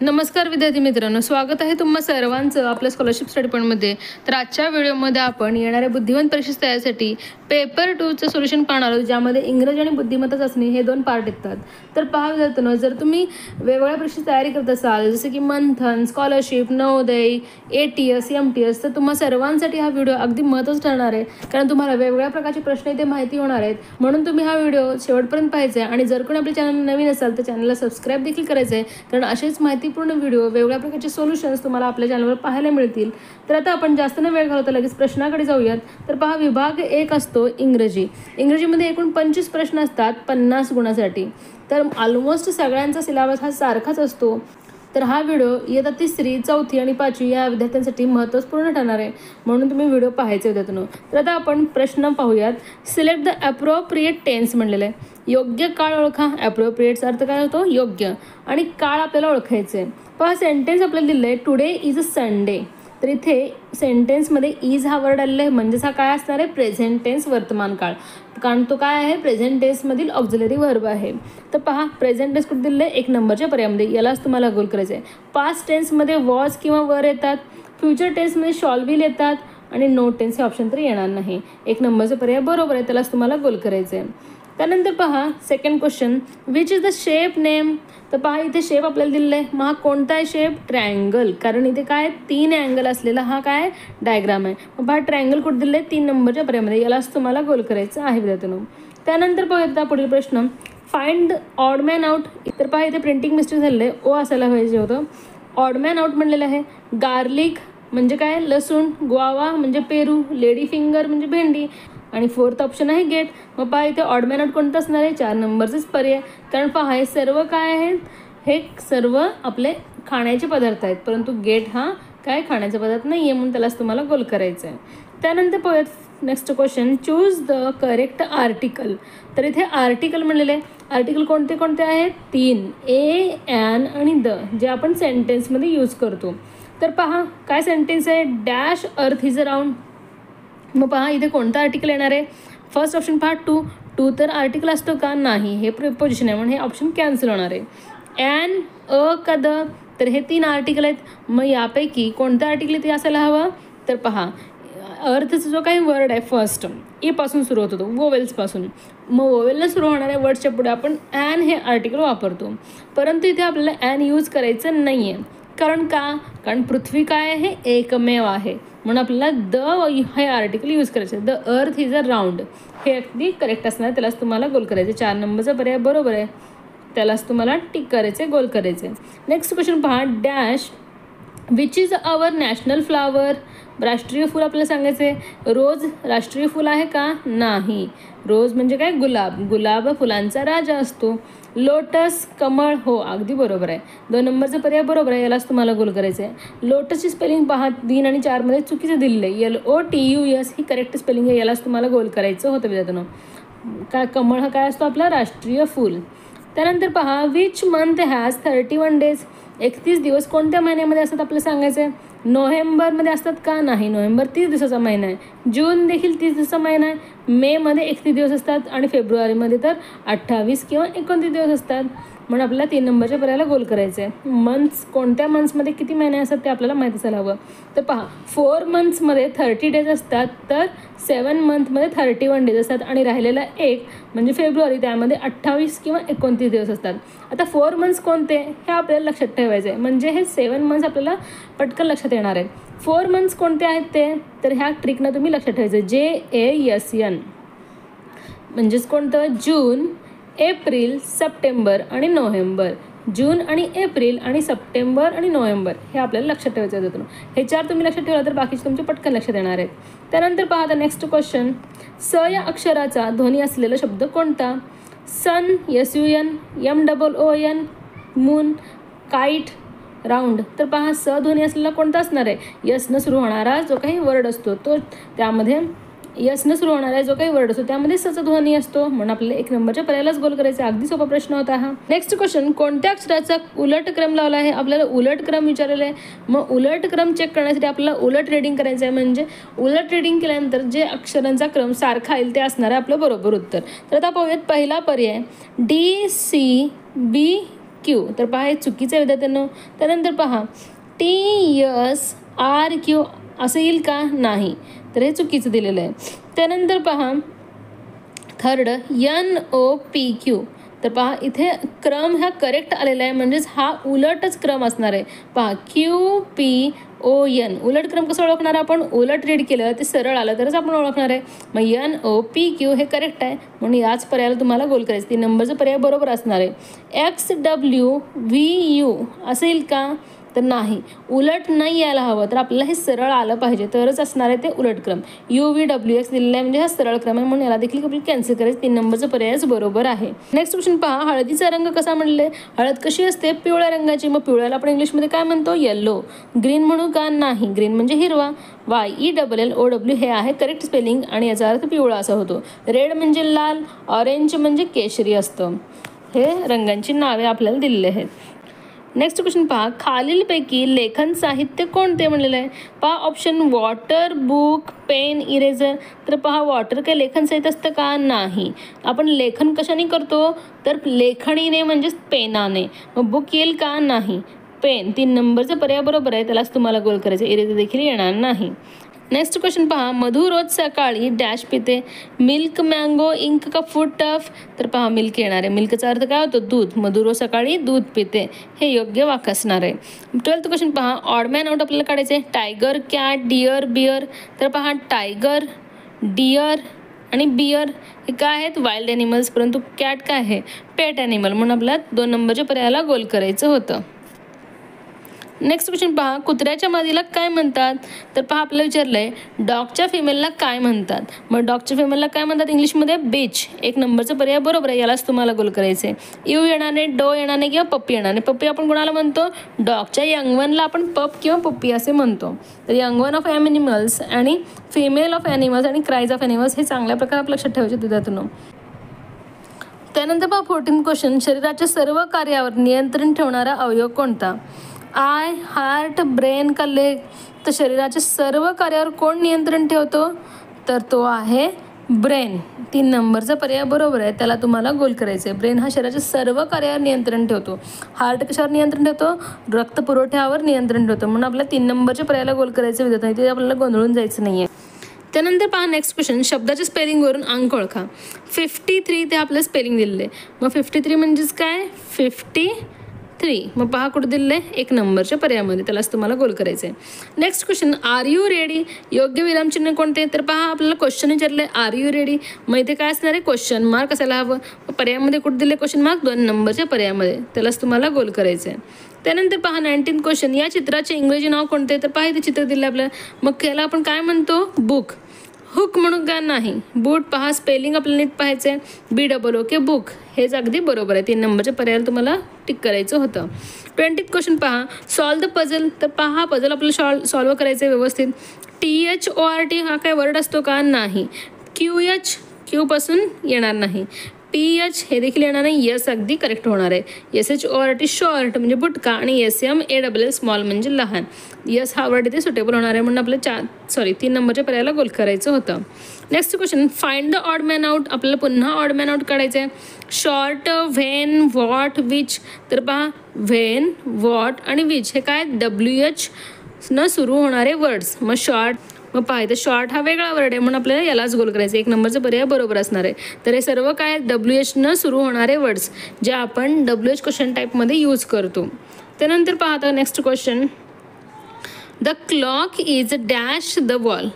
नमस्कार विद्यार्थी मित्रांनो, स्वागत आहे तुम्हा सर्वांचं आपल्या स्कॉलरशिप स्टडी पॉईंटमध्ये. तर आजच्या व्हिडिओमध्ये आपण येणाऱ्या बुद्धिवंत परीक्षा तयारीसाठी पेपर 2चं सोल्युशन पाहणार आहोत, ज्यामध्ये इंग्रजी आणि बुद्धिमत्ता चाचणी हे 2 पार्ट येतात. तर पहा विद्यार्थ्यांनो, जर तुम्ही वेगवेगळ्या परीक्षेची तयारी करत असाल, जसे की मंथन, स्कॉलरशिप, नवोदय, ATS, MTS, तर तुम्हा सर्वांसाठी हा व्हिडिओ अगदी महत्त्वाचा ठरणार आहे, कारण तुम्हाला वेगवेगळ्या प्रकारचे प्रश्न इथे माहिती होणार आहेत. म्हणून तुम्ही हा व्हिडिओ शेवटपर्यंत पाहायचा आहे. आणि जर कोणी आपल्या चॅनल नवीन असाल तर चॅनलला सबस्क्राईब देखील करायचं आहे, कारण असेच माहितीपूर्ण व्हिडिओ, वेगवेगळ्या प्रकारचे सोल्युशन्स तुम्हाला आपल्या चॅनलवर पाहायला मिळतील. तर आता आपण जास्त न वेळ घालवता लगेच प्रश्नाकडे जाऊयात. तर पहा, विभाग 1 असतो इंग्रजी. इंग्रजीमध्ये एकूण 25 प्रश्न असतात 50 गुणासाठी. तर ऑलमोस्ट सगळ्यांचा सिलेबस हा सारखाच असतो. तर हा व्हिडिओ इयत्ता 3री, 4थी आणि 5वी या विद्यार्थ्यांसाठी महत्त्वपूर्ण ठरणार आहे, म्हणून तुम्ही व्हिडिओ पाहायचे विद्यार्थ्यांनो. तर आता आपण प्रश्न पाहूयात. सिलेक्ट द ॲप्रोप्रिएट टेन्स म्हणलेलं आहे. योग्य काळ ओळखा. ॲप्रोप्रिएटचा अर्थ काय होतो? योग्य. आणि काळ आपल्याला ओळखायचं आहे. पहा, सेंटेन्स आपल्याला दिलं आहे, टुडे इज अ संडे. तर इथे सेंटेन्समध्ये इज हा वर्ड आलेला आहे, म्हणजेच हा काय असणार आहे? प्रेझेंट टेन्स, वर्तमान काळ, कारण तो काय आहे? प्रेझेंट टेन्समधील ऑक्झिलरी वर्ब आहे. तर पहा, प्रेझेंट टेन्स कुठे दिले? 1 नंबरच्या पर्यायामध्ये, यालाच तुम्हाला गोल करायचं आहे. पास्ट टेन्समध्ये वॉज किंवा वर येतात. फ्युचर टेन्समध्ये शॉल विल येतात. आणि नो टेन्स हे ऑप्शन तर येणार नाही. 1 नंबरचा पर्याय बरोबर आहे, त्यालाच तुम्हाला गोल करायचं आहे. त्यानंतर पहा, second question, which is the shape name. तर पहा, इथे शेप आपल्याला दिलेला आहे. मग हा कोणता आहे शेप? ट्रायंगल, कारण इथे काय 3 अँगल असलेला हा काय डायग्राम आहे. मग पहा, ट्रायंगल कुठे दिलं आहे? 3 नंबरच्या पर्यायामध्ये, यालाच तुम्हाला गोल करायचं आहे विद्यार्थ्यांनो. त्यानंतर पाहूया पुढील प्रश्न, फाइंड ऑड मॅन आउट. तर पहा, इथे प्रिंटिंग मिस्टेक झालेलं आहे, ओ असायला पाहिजे होतं. ऑड मॅन आउट म्हणलेलं आहे. गार्लिक म्हणजे काय? लसूण. गुआवा म्हणजे पेरू. लेडी फिंगर म्हणजे भेंडी. आणि 4th ऑप्शन आहे गेट. मग पहा, इथे ऑड मॅन आउट कोणतं असणार आहे? 4 नंबरचंच पर्याय. कारण पहा, हे सर्व काय आहेत? हे सर्व आपले खाण्याचे पदार्थ आहेत, परंतु गेट हा काय खाण्याचा पदार्थ नाही आहे, म्हणून त्यालाच तुम्हाला गोल करायचं आहे. त्यानंतर पाहूयात next question, choose the correct article. तर इथे आर्टिकल म्हणलेले आहे. आर्टिकल कोणते कोणते आहेत? 3, ए, ॲन आणि द, जे आपण सेंटेन्समध्ये यूज करतो. तर पहा, काय सेंटेन्स आहे? Dash earth is round. मग पहा, इथे कोणता आर्टिकल येणार आहे? फर्स्ट ऑप्शन पहा, टू तर आर्टिकल असतो का? नाही, हे प्रिपोजिशन आहे, म्हणून हे ऑप्शन कॅन्सल होणार आहे. ॲन, अ का द, तर हे 3 आर्टिकल आहेत. मग यापैकी कोणतं आर्टिकल इथे असायला हवं? तर पहा, अर्थचा जो काही वर्ड आहे फर्स्ट, पासून सुरू होतो, तो वोवेल्सपासून. मग वोवेलनं सुरू होणाऱ्या वर्डच्या पुढे आपण ॲन हे आर्टिकल वापरतो, परंतु इथे आपल्याला ॲन यूज करायचं नाही आहे. कारण का? कारण पृथ्वी काय आहे? एकमेव आहे, म्हणून आपल्याला द हे आर्टिकल यूज करायचं आहे. The earth is a round, हे अगदी करेक्ट असणार, त्यालाच तुम्हाला गोल करायचं. 4 नंबरचा पर्याय बरोबर आहे, त्यालाच तुम्हाला टिक करायचं आहे, गोल करायचं आहे. नेक्स्ट क्वेश्चन पहा, dash which is our national flower. राष्ट्रीय फूल आपल्याला सांगायचं आहे. रोज राष्ट्रीय फूल आहे का? नाही. रोज म्हणजे काय? गुलाब. गुलाब फुलांचा राजा असतो. लोटस, कमळ, हो अगदी बरोबर आहे. 2 नंबरचा पर्याय बरोबर आहे, यालाच तुम्हाला गोल करायचं आहे. लोटसची स्पेलिंग पहा, 3 आणि 4मध्ये चुकीचं दिलेलं आहे. LOTUS ही करेक्ट स्पेलिंग आहे, यालाच तुम्हाला गोल करायचं होतं विद्यार्थ्यांनो. काय? कमळ हा काय असतो? आपला राष्ट्रीय फूल. त्यानंतर पहा, विच मंथ हॅज 31 डेज. 31 दिवस कोणत्या महिन्यामध्ये असतात आपल्याला सांगायचं आहे. नोव्हेंबरमध्ये असतात का? नाही, नोव्हेंबर 30 दिवसाचा महिना आहे. जून देखील 30 दिवसाचा महिना आहे. मेमध्ये 31 दिवस असतात आणि फेब्रुवारीमध्ये तर 28 किंवा 29 दिवस असतात, म्हणून आपल्याला 3 नंबरच्या पर्यायाला गोल करायचं आहे. मंथ्स, कोणत्या मंथ्समध्ये किती महिने असतात ते आपल्याला माहिती असायला हवं. तर पहा, 4 मंथ्समध्ये 30 डेज असतात, तर 7 मंथमध्ये 31 डेज असतात, आणि राहिलेला 1 म्हणजे फेब्रुवारी, त्यामध्ये 28 किंवा 29 दिवस असतात. आता 4 मंथ्स कोणते हे आपल्याला लक्षात ठेवायचं आहे, म्हणजे हे 7 मंथ्स आपल्याला पटकन लक्षात येणार आहेत. 4 मंथ्स कोणते आहेत ते? तर ह्या ट्रिकनं तुम्ही लक्षात ठेवायचं. JASN म्हणजेच कोणतं? जून, एप्रिल, सप्टेंबर आणि नोव्हेंबर. जून आणि एप्रिल आणि सप्टेंबर आणि नोव्हेंबर हे आपल्याला लक्षात ठेवायचं होतं. हे 4 तुम्ही लक्षात ठेवला तर बाकीचे तुमचे पटकन लक्षात येणार आहेत. त्यानंतर पहा, आता नेक्स्ट क्वेश्चन, स या अक्षराचा ध्वनी असलेला शब्द कोणता? सन, SUN, MOON, moon, kite, round. तर पहा, स ध्वनी असलेला कोणता असणार आहे? यसनं सुरू होणारा जो काही वर्ड असतो तो, त्यामध्ये यसनं सुरू होणारा जो काही वर्ड असतो त्यामध्ये सचा ध्वनी असतो, म्हणून आपल्याला 1 नंबरच्या पर्यायालाच गोल करायचा. अगदी सोपा प्रश्न होता हा. नेक्स्ट क्वेश्चन, कोणत्या अक्षराचा उलट क्रम लावला आहे? आपल्याला उलट क्रम विचारलेला आहे. मग उलट क्रम चेक करण्यासाठी आपल्याला उलट रीडिंग करायचं आहे, म्हणजे उलट रीडिंग केल्यानंतर जे अक्षरांचा क्रम सारखा येईल ते असणार आहे आपलं बरोबर उत्तर. तर आता पाहूयात पहिला पर्याय, DCB क्यू. तर पहा हे चुकीचं आहे विद्यार्थ्यांनो. त्यानंतर पहा TSRQ असं येईल का? नाही, तर हे चुकीचं दिलेलं आहे. त्यानंतर पहा थर्ड NOPQ. तर पहा इथे क्रम हा करेक्ट आलेला आहे, म्हणजेच हा उलटच क्रम असणार आहे. पहा QPON उलट क्रम कसं ओळखणार आपण? उलट रीड केलं ते सरळ आलं तरच आपण ओळखणार आहे. मग NOPQ हे करेक्ट आहे, म्हणून याच पर्यायाला तुम्हाला गोल करायचं. 3 नंबरचा पर्याय बरोबर असणार आहे. XWVU असं येईल का? तर नाही, उलट नाही यायला हवं, तर आपल्याला हे सरळ आलं पाहिजे तरच असणार आहे ते उलट क्रम. UVWX दिलेला आहे म्हणजे हा सरळ क्रम आहे, म्हणून याला देखील आपल्याला कॅन्सल करायचं. 3 नंबरचा पर्यायच बरोबर आहे. नेक्स्ट क्वेश्चन पहा, हळदीचा रंग कसा म्हणले? हळद कशी असते? पिवळ्या रंगाची. मग पिवळ्याला आपण इंग्लिशमध्ये काय म्हणतो? येल्लो. ग्रीन म्हणू का? नाही, ग्रीन म्हणजे हिरवा. YELLOW हे आहे करेक्ट स्पेलिंग आणि याचा अर्थ पिवळा असा होतो. रेड म्हणजे लाल, ऑरेंज म्हणजे केशरी असतं. हे रंगांची नावे आपल्याला दिलेली आहेत. नेक्स्ट क्वेश्चन पहा, खालीलपैकी लेखन साहित्य कोणते म्हणलेलं आहे? पहा option water, book, pen, eraser. तर पहा वॉटर काय लेखन साहित्य असतं का? नाही. आपण लेखन कशाने करतो? तर लेखणीने म्हणजेच पेनाने. मग बुक येईल का? नाही. पेन. 3 नंबरचा पर्याय बरोबर आहे, त्यालाच तुम्हाला गोल करायचं. इरेझर देखील येणार नाही. नेक्स्ट क्वेश्चन पहा, मधु रोज सकाळी डॅश पिते. मिल्क, मँगो, इंक का फूड टफ? तर पहा मिल्क येणार आहे. मिल्कचा अर्थ काय होतो? दूध. मधु रोज सकाळी दूध पिते हे योग्य वाक्य असणार आहे. 12th क्वेश्चन पहा, ऑड मॅन आउट आपल्याला काढायचे. Tiger, cat, deer, bear. तर पहा टायगर, डिअर आणि बिअर हे काय आहेत? वाईल्ड ॲनिमल्स, परंतु कॅट काय आहे? पेट ॲनिमल, म्हणून आपल्याला 2 नंबरच्या पर्यायाला गोल करायचं होतं. नेक्स्ट क्वेश्चन पहा, कुत्र्याच्या मादीला काय म्हणतात? तर पहा आपल्याला विचारलंय डॉगच्या फिमेलला काय म्हणतात. मग डॉगच्या फिमेलला काय म्हणतात इंग्लिशमध्ये? बिच. 1 नंबरचा पर्याय बरोबर आहे, यालाच तुम्हाला गोल करायचे. यू येणार नाही, डो येणार नाही किंवा पप्पी येणार नाही. पप्पी आपण कोणाला म्हणतो? डॉगच्या यंगवनला आपण पप किंवा पप्पी असे म्हणतो. तर यंगवन ऑफ ॲनिमल्स आणि फिमेल ऑफ ॲनिमल्स आणि क्राईज ऑफ ॲनिमल्स हे चांगल्या प्रकारे आपल्या लक्षात ठेवायचे विद्यार्थ्यांनो. त्यानंतर पहा 14th क्वेश्चन, शरीराच्या सर्व कार्यावर नियंत्रण ठेवणारा अवयव कोणता? आय, हार्ट, ब्रेन का लेग? तर शरीराच्या सर्व कार्यावर कोण नियंत्रण ठेवतो? तर तो आहे ब्रेन. 3 नंबरचा पर्याय बरोबर आहे, त्याला तुम्हाला गोल करायचं आहे. ब्रेन हा शरीराच्या सर्व कार्यावर नियंत्रण ठेवतो. हार्ट कशावर नियंत्रण ठेवतो? रक्तपुरवठ्यावर नियंत्रण ठेवतो, म्हणून आपल्याला 3 नंबरच्या पर्यायाला गोल करायचं विद्यार्थी. ते आपल्याला गोंधळून जायचं नाही आहे. त्यानंतर पहा नेक्स्ट क्वेश्चन, शब्दाच्या स्पेलिंगवरून अंक ओळखा. 53 ते आपलं स्पेलिंग दिलेलं आहे. मग 53 म्हणजेच काय? 53. मग पहा कुठे दिलेलं आहे? 1 नंबरच्या पर्यायामध्ये, त्यालाच तुम्हाला गोल करायचं आहे. Next question, are you ready? योग्य विरामचिन्ह कोणते? तर पहा आपल्याला क्वेश्चन विचारलं आहे आर यू रेडी, मग इथे काय असणार आहे? क्वेश्चन मार्क असायला हवं. पर्यायामध्ये कुठे दिले क्वेश्चन मार्क? 2 नंबरच्या पर्यायामध्ये, त्यालाच तुम्हाला गोल करायचं आहे. त्यानंतर पहा 19th क्वेश्चन, या चित्राचे इंग्रजी नाव कोणते? तर पहा इथे चित्र दिलं आपल्याला, मग याला आपण काय म्हणतो? बुक. हुक म्हणून का? नाही. बूट. पहा स्पेलिंग आपल्याला नीट पाहायचं आहे, BOOK बुक, हेच अगदी बरोबर आहे. 3 नंबरच्या पर्यायाला तुम्हाला टिक करायचं होतं. 20th क्वेश्चन पहा, सॉल्व द पझल. तर पहा पझल आपल्याला सॉल्व करायचं आहे व्यवस्थित. THORT हा काय वर्ड असतो का? नाही. QH, क्यू पासून येणार नाही. PH हे देखील येणार नाही. यस अगदी करेक्ट होणार आहे. SHORT शॉर्ट म्हणजे बुटका आणि SMALL स्मॉल म्हणजे लहान. यस हा वर्ड इथे सुटेबल होणार आहे, म्हणून आपल्याला 3 नंबरच्या पर्यायाला गोल करायचं होतं. Next question, find the odd man out. आपल्याला पुन्हा ऑड मॅन आउट काढायचं आहे. Short, when, what, which. तर पहा व्हेन, व्हॉट आणि विच हे काय? WH न सुरू होणारे वर्ड्स. मग शॉर्ट, मग पहा इथं शॉर्ट हा वेगळा वर्ड आहे, म्हणून आपल्याला यालाच गोल करायचं. 1 नंबरचा पर्याय बरोबर असणार आहे. तर हे सर्व काय? WH न सुरू होणारे वर्ड्स, जे आपण WH क्वेश्चन टाईपमध्ये यूज करतो. त्यानंतर पाहता next question, the clock is dash the wall,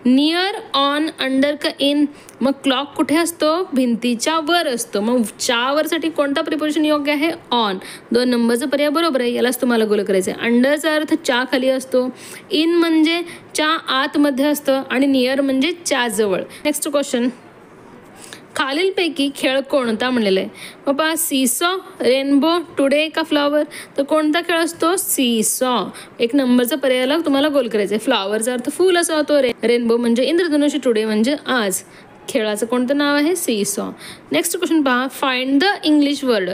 near, on, under का इन. मग क्लॉक कुठे असतो? भिंतीच्या वर असतो. मग च्या वरसाठी कोणता प्रिपोजिशन योग्य आहे? ऑन. 2 नंबरचा पर्याय बरोबर आहे, यालाच तुम्हाला गोल करायचं आहे. अंडरचा अर्थ च्या खाली असतो, इन म्हणजे च्या आतमध्ये असतं आणि नियर म्हणजे च्या जवळ. नेक्स्ट क्वेश्चन, खालीलपैकी खेळ कोणता म्हणलेला आहे? मग पहा सीसॉ, रेनबो, टुडे का फ्लॉवर. तर कोणता खेळ असतो? सीसॉ. 1 नंबरचा पर्यायाला तुम्हाला गोल करायचं आहे. फ्लॉवरचा अर्थ फूल असा होतो. रेनबो म्हणजे इंद्रधनुष्य, टुडे म्हणजे आज. खेळाचं कोणतं नाव आहे? सीसॉ. नेक्स्ट क्वेश्चन पहा, find the English word.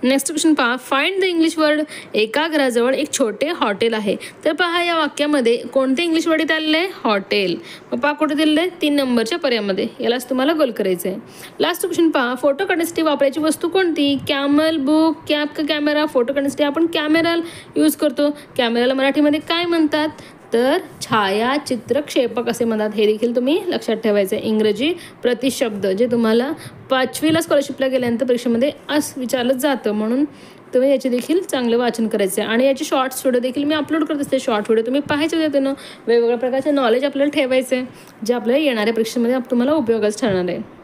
Next question पहा, फाइंड द इंग्लिश वर्ड. एका घराजवळ एक छोटे हॉटेल आहे. तर पहा या वाक्यामध्ये कोणते इंग्लिश वर्ड इथे आलेले आहे? हॉटेल. मग पहा कुठे दिलेलं आहे? 3 नंबरच्या पर्यायामध्ये. यालाच तुम्हाला गोल करायचं आहे. लास्ट क्वेश्चन पहा, फोटो काढण्यासाठी वापरायची वस्तू कोणती? कॅमल, बुक, कॅप का कॅमेरा? फोटो काढण्यासाठी आपण कॅमेरा यूज करतो. कॅमेराला मराठीमध्ये काय म्हणतात? तर छायाचित्रक्षेपक असे म्हणतात. हे देखील तुम्ही लक्षात ठेवायचं आहे. इंग्रजी प्रतिशब्द जे तुम्हाला 5वीला स्कॉलरशिपला गेल्यानंतर परीक्षेमध्ये असं विचारलं जातं, म्हणून तुम्ही याचे देखील चांगलं वाचन करायचं आहे. आणि याचे शॉर्ट्स व्हिडिओ देखील मी अपलोड करत असते. शॉर्ट व्हिडिओ तुम्ही पाहायचे होते. त्यानं वेगवेगळ्या प्रकारचे नॉलेज आपल्याला ठेवायचं आहे, जे आपल्याला येणाऱ्या परीक्षेमध्ये तुम्हाला उपयोगाच ठरणार आहे.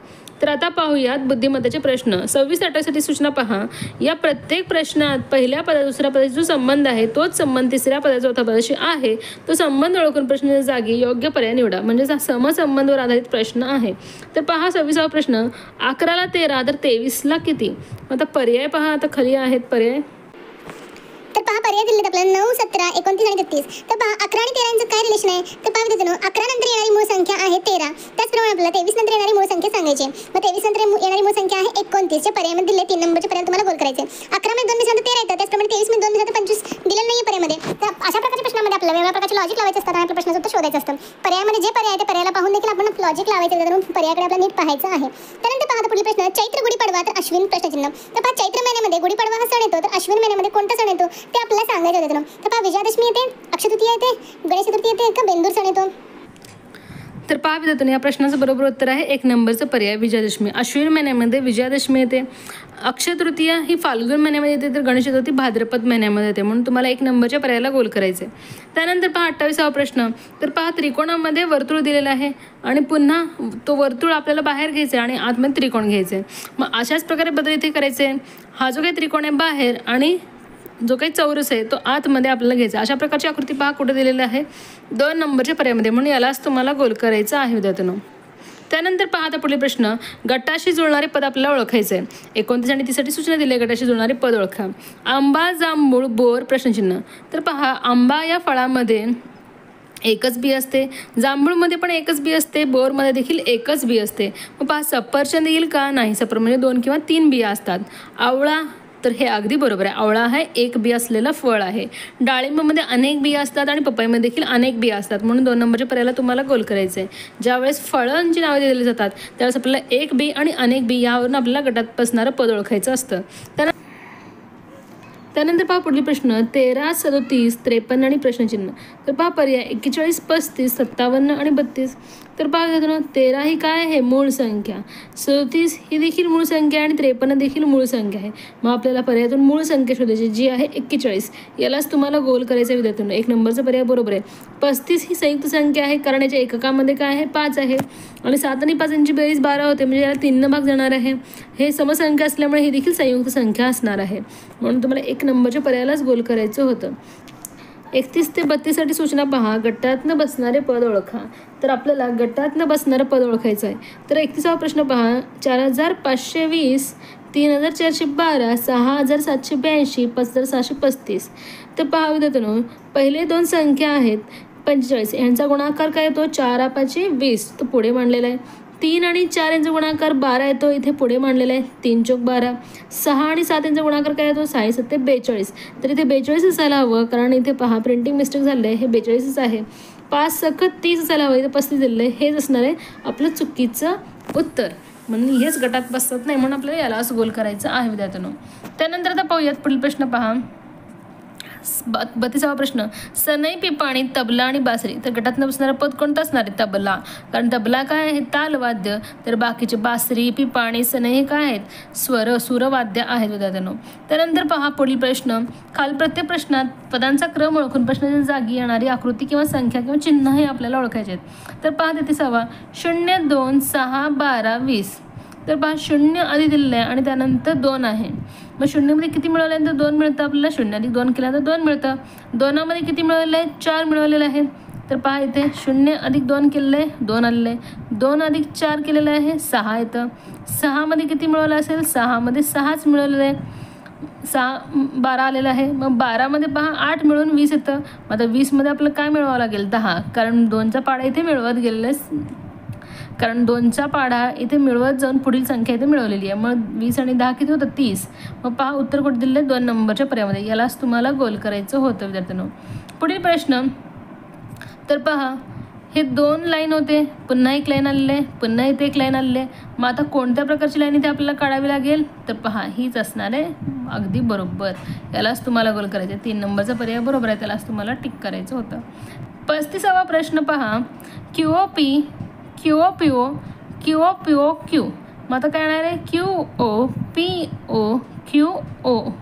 तर आता पाहूयात बुद्धिमत्तेचे प्रश्न. 26-28साठी सूचना पहा. या प्रत्येक प्रश्नात पहिल्या पदा दुसऱ्या पदाचा जो संबंध आहे तोच संबंध तिसऱ्या पदा चौथ्या पदाशी आहे. तो संबंध ओळखून प्रश्नाच्या जागी योग्य पर्याय निवडा. म्हणजे समसंबंधावर आधारित प्रश्न आहे. तर पहा 26वा प्रश्न, 11ला 13 तर 23ला किती? आता पर्याय पहा. आता खाली आहेत पर्याय. तर पहा पर्याय दिलेत आपल्याला 9, 17, 29 आणि 33. तर पहा 11 आणि 13 यांचं काय रिलेशन आहे? तर पहा विद्यार्थ्यांनो, 11 नंतर येणारी मूळ संख्या आहे 13. त्याचप्रमाणे आपल्याला 23 नंतर येणारी मूळ संख्या सांगायची. मग 23 नंतर येणारी मूळ संख्या आहे 29. च्या पर्यायामध्ये दिले 3 नंबरचे पर्याय तुम्हाला गोल करायचे. 11 मध्ये 2 मिसळून 13 येतात. त्याचप्रमाणे 23 मध्ये 2 मिसळून 25 दिलेलं नाही पर्यायामध्ये. तर अशा प्रकारच्या प्रश्नामध्ये आपल्याला वेगवेगळ्या प्रकारचे लॉजिक लावायचे असतात आणि आपल्या प्रश्नाचं उत्तर शोधायचं असतं. पर्यायामध्ये जे पर्याय आहे ते पर्यायाला पाहून देखील आपण लॉजिक लावायचं, म्हणून पर्यायाकडे आपल्याला नीट पाहायचं आहे. त्यानंतर पहा पुढील प्रश्न, चैत्र गुढीपाडवा तर अश्विन प्रश्नचिन्ह. तर पहा चैत्र महिन्यामध्ये गुढीपाडवा हा सण येतो, तर अश्विन महिन्यामध्ये कोणता सण येतो ते आपल्याला सांगायचं. तर पहा विजयादशमी येते, अक्षय तृतीया येते, गणेश चतुर्थी येते का बेंदूर सण येतो? तर पहा विद्यार्थ्यांनो, या प्रश्नाचं बरोबर उत्तर आहे 1 नंबरचं पर्याय विजयादशमी. अश्विन महिन्यामध्ये विजयादशमी येते. अक्षय तृतीया ही फाल्गुन महिन्यामध्ये येते, तर गणेश चतुर्थी भाद्रपद महिन्यामध्ये येते, म्हणून तुम्हाला 1 नंबरच्या पर्यायाला गोल करायचे. त्यानंतर पहा 28वा प्रश्न. तर पहा त्रिकोणामध्ये वर्तुळ दिलेलं आहे आणि पुन्हा तो वर्तुळ आपल्याला बाहेर घ्यायचा आहे आणि आतमध्ये त्रिकोण घ्यायचे. मग अशाच प्रकारे बदल इथे करायचे. हा जो काही त्रिकोण आहे बाहेर आणि जो काही चौरस आहे तो आतमध्ये आपल्याला घ्यायचा. अशा प्रकारची आकृती पहा कुठे दिलेली आहे? 2 नंबरच्या पर्यायामध्ये, म्हणून यालाच तुम्हाला गोल करायचं आहे विद्यार्थ्यांनो. त्यानंतर पहा आता पुढील प्रश्न, गटाशी जुळणारे पद आपल्याला ओळखायचे आहे. 29 आणि 30साठी सूचना दिली आहे. गटाशी जुळणारे पद ओळखा. आंबा, जांभूळ, बोर प्रश्नचिन्ह. तर पहा आंबा या फळामध्ये एकच बी असते, जांभूळमध्ये पण एकच बी असते, बोरमध्ये देखील एकच बी असते. मग पहा सफरचंद येईल का? नाही, सफर म्हणजे 2 किंवा 3 बिया असतात. आवळा, तर हे अगदी बरोबर आहे. आवळा हा एक बी असलेला फळ आहे. डाळिंबामध्ये अनेक बिया असतात आणि पपईमध्ये देखील अनेक बिया असतात, म्हणून 2 नंबरच्या पर्यायाला तुम्हाला गोल करायचं आहे. ज्यावेळेस फळांची नावे दिली जातात त्यावेळेस आपल्याला एक बी आणि अनेक बी यावरून आपल्याला गटात बसणारं पद ओळखायचं असतं. त्यानंतर पहा पुढील प्रश्न, 13, 37, 53 आणि प्रश्नचिन्ह. तर पहा पर्याय 41, 35, 57 आणि 32. तर पहा मित्रांनो, 13 ही काय आहे? मूळ संख्या. 37 ही देखील मूळ संख्या आणि 53 देखील मूळ संख्या आहे. मग आपल्याला पर्यायातून मूळ संख्या शोधायची, जी आहे 41. यालाच तुम्हाला गोल करायचं विद्यार्थ्यांनो. 1 नंबरचा पर्याय बरोबर आहे. 35 ही संयुक्त संख्या आहे, कारण याच्या एककामध्ये काय आहे? 5 आहे आणि 7 आणि 5 यांची बेरीज 12 होते, म्हणजे याला 3 भाग जाणार आहे. हे समसंख्या असल्यामुळे ही देखील संयुक्त संख्या असणार आहे, म्हणून तुम्हाला 1 नंबरच्या पर्यायालाच गोल करायचं होतं. 31 ते 32साठी सूचना पहा. गटातनं बसणारे पद ओळखा. तर आपल्याला गटातनं बसणारं पद ओळखायचं आहे. तर 31वा प्रश्न पहा. 4520, 3412, 6782, 5635. तर पहा विद्यार्थ्यांनो, पहिले 2 संख्या आहेत 45, यांचा गुणाकार काय येतो? 4 5 20, तो पुढे मांडलेला आहे. 3 आणि 4 यांचा गुणाकार 12 येतो, इथे पुढे मांडलेला आहे. 3 चौक 12. 6 आणि 7 यांचा गुणाकार काय येतो? 6 7 42. तर इथे 42 असायला हवं, कारण इथे पहा प्रिंटिंग मिस्टेक झालं आहे. हे 42च आहे. 5 सखत 30 असायला हवं, इथे 35 दिलेलं आहे. हेच असणार आहे आपलं चुकीचं उत्तर, म्हणून हेच गटात बसत नाही, म्हणून आपल्याला यालाच गोल करायचं आहे विद्यार्थ्यांनो. त्यानंतर आता पाहूयात पुढील प्रश्न पहा. 32वा प्रश्न. सनई, पिपाणी, तबला आणि बासरी. तर गटातनं बसणारा पद कोणता असणार आहे? तबला, कारण तबला काय आहे? तालवाद्य. तर बाकीचे बासरी, पिपाणी, सनई हे काय आहेत? सूरवाद्य आहेत विद्यार्थ्यांनो. त्यानंतर पहा पुढील प्रश्न. खाली प्रत्येक प्रश्नात पदांचा क्रम ओळखून प्रश्नाच्या जागी येणारी आकृती किंवा संख्या किंवा चिन्ह हे आपल्याला ओळखायचे आहेत. तर पहा 33वा. 0 2 6 12 20. तर पहा 0 आधी दिलेलं आहे आणि त्यानंतर 2 आहे. मग 0मध्ये किती मिळवल्यानंतर 2 मिळतं आपल्याला? 0 अधिक 2 केल्यानंतर 2 मिळतं. 2मध्ये किती मिळवलेलं आहे? 4 मिळवलेलं आहे. तर पहा इथे 0 अधिक 2 केलेलं आहे, 2 आलेलं आहे. 2 अधिक 4 केलेलं आहे, 6 येतं. 6मध्ये किती मिळवलं असेल? 6मध्ये 6च मिळवलेलं आहे. 6 12 आलेलं आहे. मग 12मध्ये पहा 8 मिळून 20 येतं. मग आता 20मध्ये आपल्याला काय मिळवावं लागेल? 10, कारण 2चा पाडा इथे मिळवत गेलेलं आहे. कारण 2चा पाढा इथे मिळवत जाऊन पुढील संख्या इथे मिळवलेली आहे. मग 20 आणि 10 किती होतं 30. मग पहा उत्तर कुठे दिले 2 नंबरच्या पर्यायामध्ये. यालाच तुम्हाला गोल करायचं होतं विद्यार्थ्यांनो. पुढील प्रश्न तर पहा हे 2 लाईन होते, पुन्हा एक लाईन आलेले, पुन्हा इथे एक लाईन आलेले. मग आता कोणत्या प्रकारची लाईन इथे आपल्याला काढावी लागेल तर पहा हीच असणार आहे. अगदी बरोबर, यालाच तुम्हाला गोल करायचं आहे. 3 नंबरचा पर्याय बरोबर आहे, त्यालाच तुम्हाला टिक करायचं होतं. 35वा प्रश्न पहा QOP QOPO QOPOQ. मग आता काय येणार आहे QOPO QO.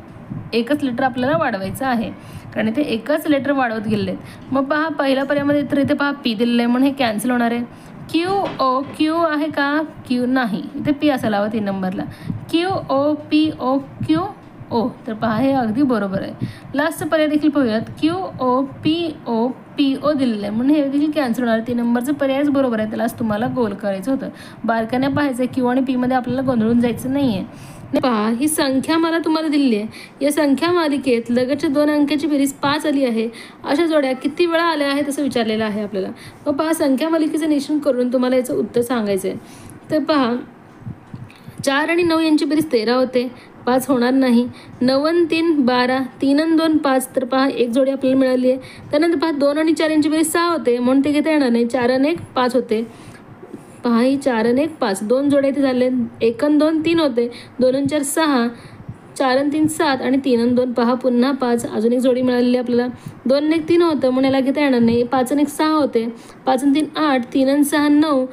एकच लेटर आपल्याला वाढवायचं आहे कारण इथे एकच लेटर वाढवत गेले. मग पहा पहिल्या पर्यायामध्ये तर इथे पहा P दिलेलं आहे म्हणून हे कॅन्सल होणार आहे. QOQ आहे का Q नाही, इथे P असायला हवं 3 नंबरला. QOPOQO. तर पहा हे अगदी बरोबर आहे. लास्टचा पर्याय देखील पाहूयात QOPOPO दिलेलं आहे म्हणून हे देखील कॅन्सल होणार. 3 नंबरचा पर्यायच बरोबर आहे, त्यालाच तुम्हाला गोल करायचं होतं. बारकाने पाहायचं Q आणि P मध्ये आपल्याला गोंधळून जायचं नाही आहे. पहा ही संख्या मला तुम्हाला दिलेली आहे. या संख्या मालिकेत लगतच्या 2 अंकाची बेरीज 5 आली आहे. अशा जोड्या किती वेळा आल्या आहेत असं विचारलेलं आहे आपल्याला. मग पहा संख्या मालिकेचं निरीक्षण करून तुम्हाला याचं उत्तर सांगायचं आहे. तर पहा 4 आणि 9 यांची बेरीज 13 होते, 5 होणार नाही. 9 आणि 3 12, 3 आणि 2 5. तर पहा एक जोडी आपल्याला मिळाली आहे. त्यानंतर पहा 2 आणि 4 यांची बेरीज 6 होते म्हणून ते घेता येणार नाही. 4 आणि 1 5 होते. पहा ही 4 आणि 1 5, 2 जोड्या इथे झाले. 1 आणि 2 3 होते, 2 आणि 4 6, 4 आणि 3 7 आणि 3 आणि 2 पहा पुन्हा 5. अजून एक जोडी मिळालेली आपल्याला. 2 आणि 1 3 होतं म्हणून याला घेता येणार नाही. 5 आणि 1 6 होते, 5 आणि 3 8, 3 आणि 6 9.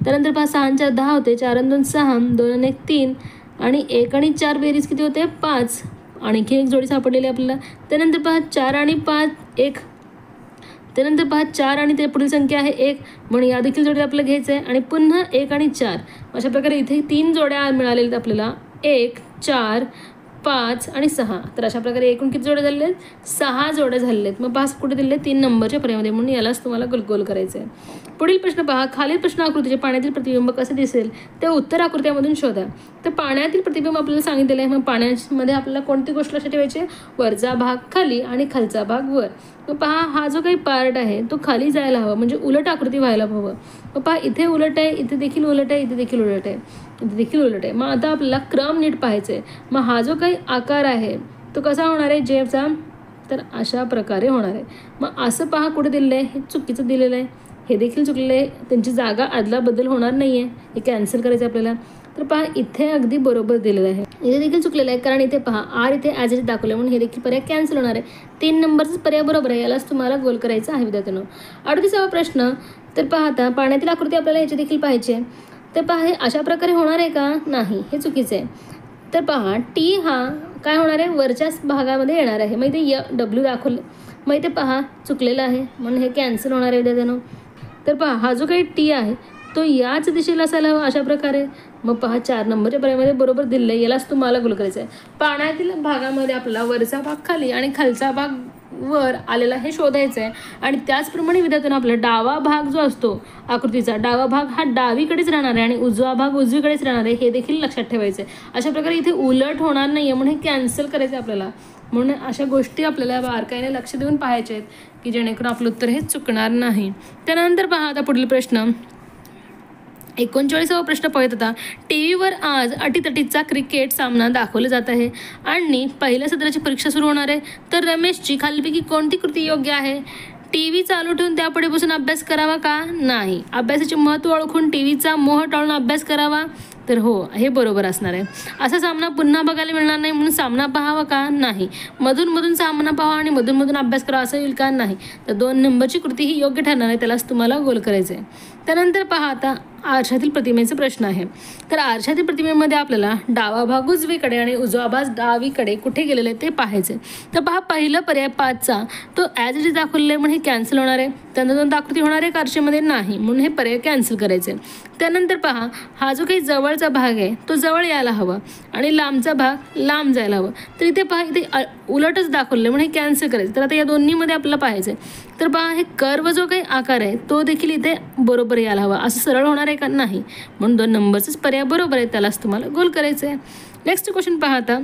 त्यानंतर पहा 6 आणि 4 10 होते, 4 आणि 2 6, 2 आणि 1 3 आणि 1 आणि 4 बेरीज किती होते 5. आणखी एक जोडी सापडलेली आपल्याला. त्यानंतर पहा 4 आणि 5 1. त्यानंतर पहा 4 आणि ते पुढील संख्या आहे 1 म्हणून या देखील जोड्या आपल्याला घ्यायचं आहे. आणि पुन्हा 1 आणि 4. अशा प्रकारे इथे 3 जोड्या मिळालेल्या आपल्याला 1 4 5 आणि 6. तर अशा प्रकारे एकूण किती जोड्या झालेल्या आहेत 6 जोड्या झालेल्या आहेत. मग 5 कुठे दिले 3 नंबरच्या पर्यायामध्ये म्हणून यालाच तुम्हाला गोल करायचं आहे. पुढील प्रश्न पहा खालील प्रश्न आकृतीचे पाण्यातील प्रतिबिंब कसे दिसेल ते उत्तर आकृत्यामधून शोधा. तर पाण्यातील प्रतिबिंब आपल्याला सांगितलेलं आहे. मग पाण्यामध्ये आपल्याला कोणती गोष्ट लक्षात ठेवायची, वरचा भाग खाली आणि खालचा भाग वर. मग पहा हा जो काही पार्ट आहे तो खाली जायला हवा म्हणजे उलट आकृती व्हायला हवं. मग पहा इथे उलट आहे, इथे देखील उलट आहे, इथे देखील उलट आहे, इथे देखील उलट आहे. मग आता आपल्याला क्रम नीट पाहायचं आहे. मग हा जो काही आकार आहे तो कसा होणार आहे जेफचा, तर अशा प्रकारे होणार आहे. मग असं पहा कुठे दिलेलं आहे, हे चुकीचं दिलेलं आहे, हे देखील चुकलेलं आहे. त्यांची जागा आदला बदल होणार नाही आहे, हे कॅन्सल करायचं आपल्याला. तर पहा इथे अगदी बरोबर दिलेलं आहे, इथे देखील चुकलेलं आहे कारण इथे पहा आर इथे ॲज इट दाखवलं म्हणून हे देखील पर्याय कॅन्सल होणार आहे. 3 नंबरचाच पर्याय बरोबर आहे, यालाच तुम्हाला गोल करायचं आहे विद्यार्थ्यांनो. 38वा प्रश्न तर पहा आता पाण्यातील आकृती आपल्याला याची देखील पाहायची आहे. तर पहा हे अशा प्रकारे होणार आहे का, नाही हे चुकीचं आहे. तर पहा टी हा काय होणार आहे वरच्याच भागामध्ये येणार आहे. मग इथे W दाखवलं, मग इथे पहा चुकलेलं आहे म्हणून हे कॅन्सल होणार आहे विद्यार्थ्यांनो. तर पहा हा जो काही टी आहे तो याच दिशेला असायला हवा अशा प्रकारे. मग पहा 4 नंबरच्या पर्यायामध्ये बरोबर दिलं आहे, यालाच तुम्हाला गोल करायचं आहे. पाण्यातील भागामध्ये आपला वरचा भाग खाली आणि खालचा भाग वर आलेला हे शोधायचं आहे. आणि त्याचप्रमाणे विद्यार्थ्यांना आपला डावा भाग जो असतो आकृतीचा डावा भाग हा डावीकडेच राहणार आहे आणि उजवा भाग उजवीकडेच राहणार आहे, हे देखील लक्षात ठेवायचं आहे. अशा प्रकारे इथे उलट होणार नाही आहे म्हणून हे कॅन्सल करायचं आहे आपल्याला. म्हणून अशा गोष्टी आपल्याला बारकाईने लक्ष देऊन पाहायचे आहेत की जेणेकरून आपलं उत्तर हे चुकणार नाही. त्यानंतर पहा आता पुढील प्रश्न 39वा प्रश्न पाहत होता. TV वर आज अटीतटीचा क्रिकेट सामना दाखवला जात आहे आणि पहिल्या सत्राची परीक्षा सुरू होणार आहे. तर रमेशची खालीलपैकी कोणती कृती योग्य आहे. TV चालू ठेवून त्यापुढे बसून अभ्यास करावा का, नाही. अभ्यासाचे महत्त्व ओळखून TVचा मोह टाळून अभ्यास करावा, तर हो हे बरोबर असणार आहे. असा सामना पुन्हा बघायला मिळणार नाही म्हणून सामना पाहावा का, नाही. मधून सामना पाहावा आणि मधून अभ्यास करावा असं येईल का, नाही. तर 2 नंबरची कृती ही योग्य ठरणार आहे, त्यालाच तुम्हाला गोल करायचं आहे. त्यानंतर पहा आता आरशातील प्रतिमेचा प्रश्न आहे. तर आरशातील प्रतिमेमध्ये आपल्याला डावा भाग उजवीकडे आणि उजवा भाग डावीकडे कुठे गेलेले ते पाहायचे. तर पहा पहिलं पर्याय 5चा तो ॲज इट इज दाखवलेलं आहे म्हणून हे कॅन्सल होणार आहे. त्यानंतर 2 आकृती होणार आहे आरशामध्ये, नाही म्हणून हे पर्याय कॅन्सल करायचे. त्यानंतर पहा हा जो काही जवळचा भाग आहे तो जवळ यायला हवा आणि लांबचा भाग लांब जायला हवं. तर इथे पहा इथे उलटच दाखवलं म्हणून हे कॅन्सल करायचं. तर आता या दोन्हीमध्ये आपल्याला पाहायचं आहे. तर पहा हे कर्व जो काही आकार आहे तो देखील इथे बरोबर यायला हवा, असं सरळ होणार आहे का, नाही. म्हणून 2 नंबरचाच पर्याय बरोबर आहे, त्यालाच तुम्हाला गोल करायचं आहे. नेक्स्ट क्वेश्चन पहा आता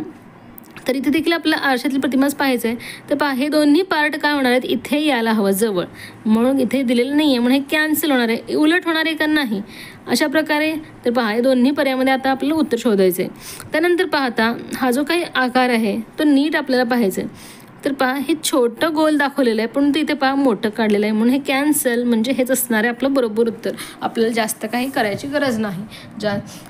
तर इथे देखील आपल्याला आरशातली प्रतिमाच पाहायचं आहे. तर पहा हे दोन्ही पार्ट काय होणार आहेत, इथे यायला हवं जवळ, म्हणून इथे दिलेलं नाही आहे, म्हणून हे कॅन्सल होणार आहे. उलट होणार आहे का नाही अशा प्रकारे. तर पहा हे दोन्ही पर्यायामध्ये आता आपल्याला उत्तर शोधायचं आहे. त्यानंतर पाहता हा जो काही आकार आहे तो नीट आपल्याला पाहायचा आहे. तर पहा हे छोटं गोल दाखवलेलं आहे पण ते इथे पहा मोठं काढलेलं आहे, म्हणून हे कॅन्सल, म्हणजे हेच असणार आहे आपलं बरोबर उत्तर. आपल्याला जास्त काही करायची गरज नाही.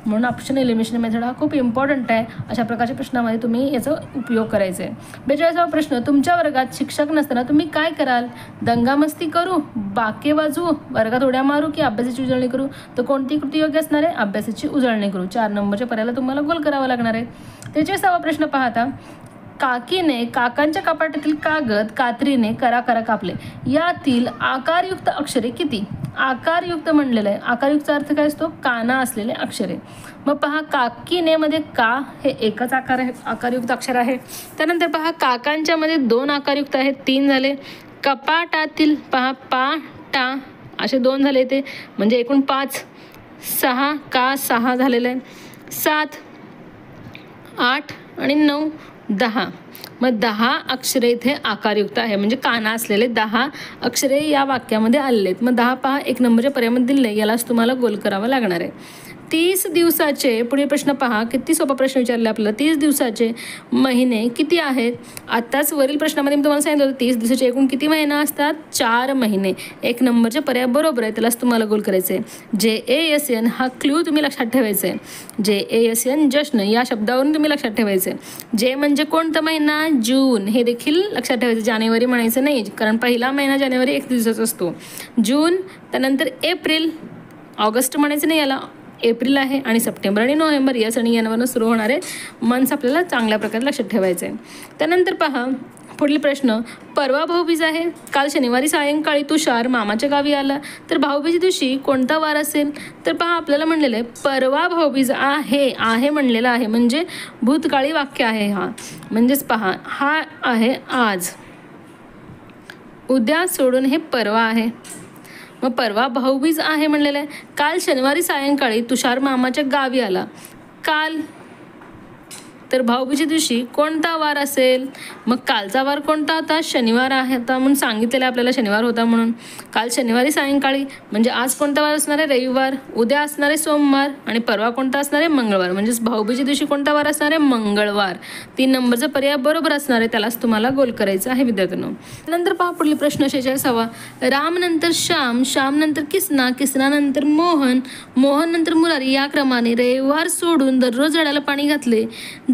म्हणून ऑप्शन एलिमिनेशन मेथड हा खूप इम्पॉर्टंट आहे. अशा प्रकारच्या प्रश्नामध्ये तुम्ही याचा उपयोग करायचा आहे. 42वा प्रश्न, तुमच्या वर्गात शिक्षक नसताना तुम्ही काय कराल? दंगामस्ती करू, बाके वाजवू, वर्गात उड्या मारू की अभ्यासाची उजळणी करू? तर कोणती कृती योग्य असणार आहे? अभ्यासाची उजळणी करू. 4 नंबरच्या पर्यायाला तुम्हाला गोल करावा लागणार आहे. 43वा प्रश्न पाहता, काकीने काकांच्या कपाटातील कागद कात्रीने करा कापले. यातील आकारयुक्त अक्षरे किती? आकारयुक्त म्हणलेलं आहे. आकारयुक्तचा अर्थ काय असतो? काना असलेले अक्षरे. मग पहा काकीने मध्ये का हे एकच आकारयुक्त अक्षर आहे. त्यानंतर पहा काकांच्या मध्ये 2 आकारयुक्त आहेत, 3 झाले. कपाटातील पहा पा टा असे 2 झाले ते, म्हणजे एकूण 5. 6 का 6 झालेलं आहे. 7 8 आणि 9 10. मग 10 अक्षरे इथे आकारयुक्त आहे, म्हणजे काना असलेले 10 अक्षरे या वाक्यामध्ये आलेले आहेत. मग 10 पहा 1 नंबरच्या पर्यायामध्ये दिले, यालाच तुम्हाला गोल करावा लागणार आहे. 30 दिवसाचे पुढील प्रश्न पहा, किती सोपा प्रश्न विचारला आपल्याला. 30 दिवसाचे महिने किती आहेत? आत्ताच वरील प्रश्नामध्ये मी तुम्हाला सांगितलं होतं 30 दिवसाचे एकूण किती महिने असतात? 4 महिने. 1 नंबरच्या पर्याय बरोबर आहे, त्यालाच तुम्हाला गोल करायचं आहे. JASN हा क्ल्यू तुम्ही लक्षात ठेवायचा आहे. JASN जश्न या शब्दावरून तुम्ही लक्षात ठेवायचं आहे. जे म्हणजे कोणता महिना? जून. हे देखील लक्षात ठेवायचं. जानेवारी म्हणायचं नाही, कारण पहिला महिना जानेवारी 1 दिवसाचा असतो. जून, त्यानंतर एप्रिल, ऑगस्ट म्हणायचं नाही, याला एप्रिल आहे. आणि सप्टेंबर आणि नोव्हेंबर या सण यावरनं सुरू होणारे मंथ्स आपल्याला चांगल्या प्रकारे लक्षात ठेवायचे आहे. त्यानंतर पहा पुढील प्रश्न, परवा भाऊबीज आहे. काल शनिवारी सायंकाळी तुषार मामाच्या गावी आला. तर भाऊबीज दिवशी कोणता वार असेल? तर पहा आपल्याला म्हणलेलं आहे परवा भाऊबीज आहे म्हणलेलं आहे, म्हणजे भूतकाळी वाक्य आहे हा. म्हणजेच पहा हा आहे आज, उद्या सोडून हे परवा आहे. मग परवा भाऊबीज आहे म्हणलेलं आहे. काल शनिवारी सायंकाळी तुषार मामाच्या गावी आला. काल, तर भाऊबीजेच्या दिवशी कोणता वार असेल? मग कालचा वार कोणता होता? शनिवार आहे होता, म्हणून सांगितलेलं आपल्याला शनिवार होता म्हणून. काल शनिवारी सायंकाळी, म्हणजे आज कोणता वार असणार आहे? रविवार. उद्या असणार आहे सोमवार. आणि परवा कोणता असणार आहे? मंगळवार. म्हणजेच भाऊबीजेच्या दिवशी कोणता वार असणार आहे? मंगळवार. 3 नंबरचा पर्याय बरोबर असणार आहे, त्यालाच तुम्हाला गोल करायचं आहे विद्यार्थ्यांनो. नंतर पहा पुढील प्रश्न 46वा, राम नंतर श्याम, श्याम नंतर किसना, किसना नंतर मोहन, मोहन नंतर मुरारी या क्रमाने रविवार सोडून दररोज झाडाला पाणी घातले.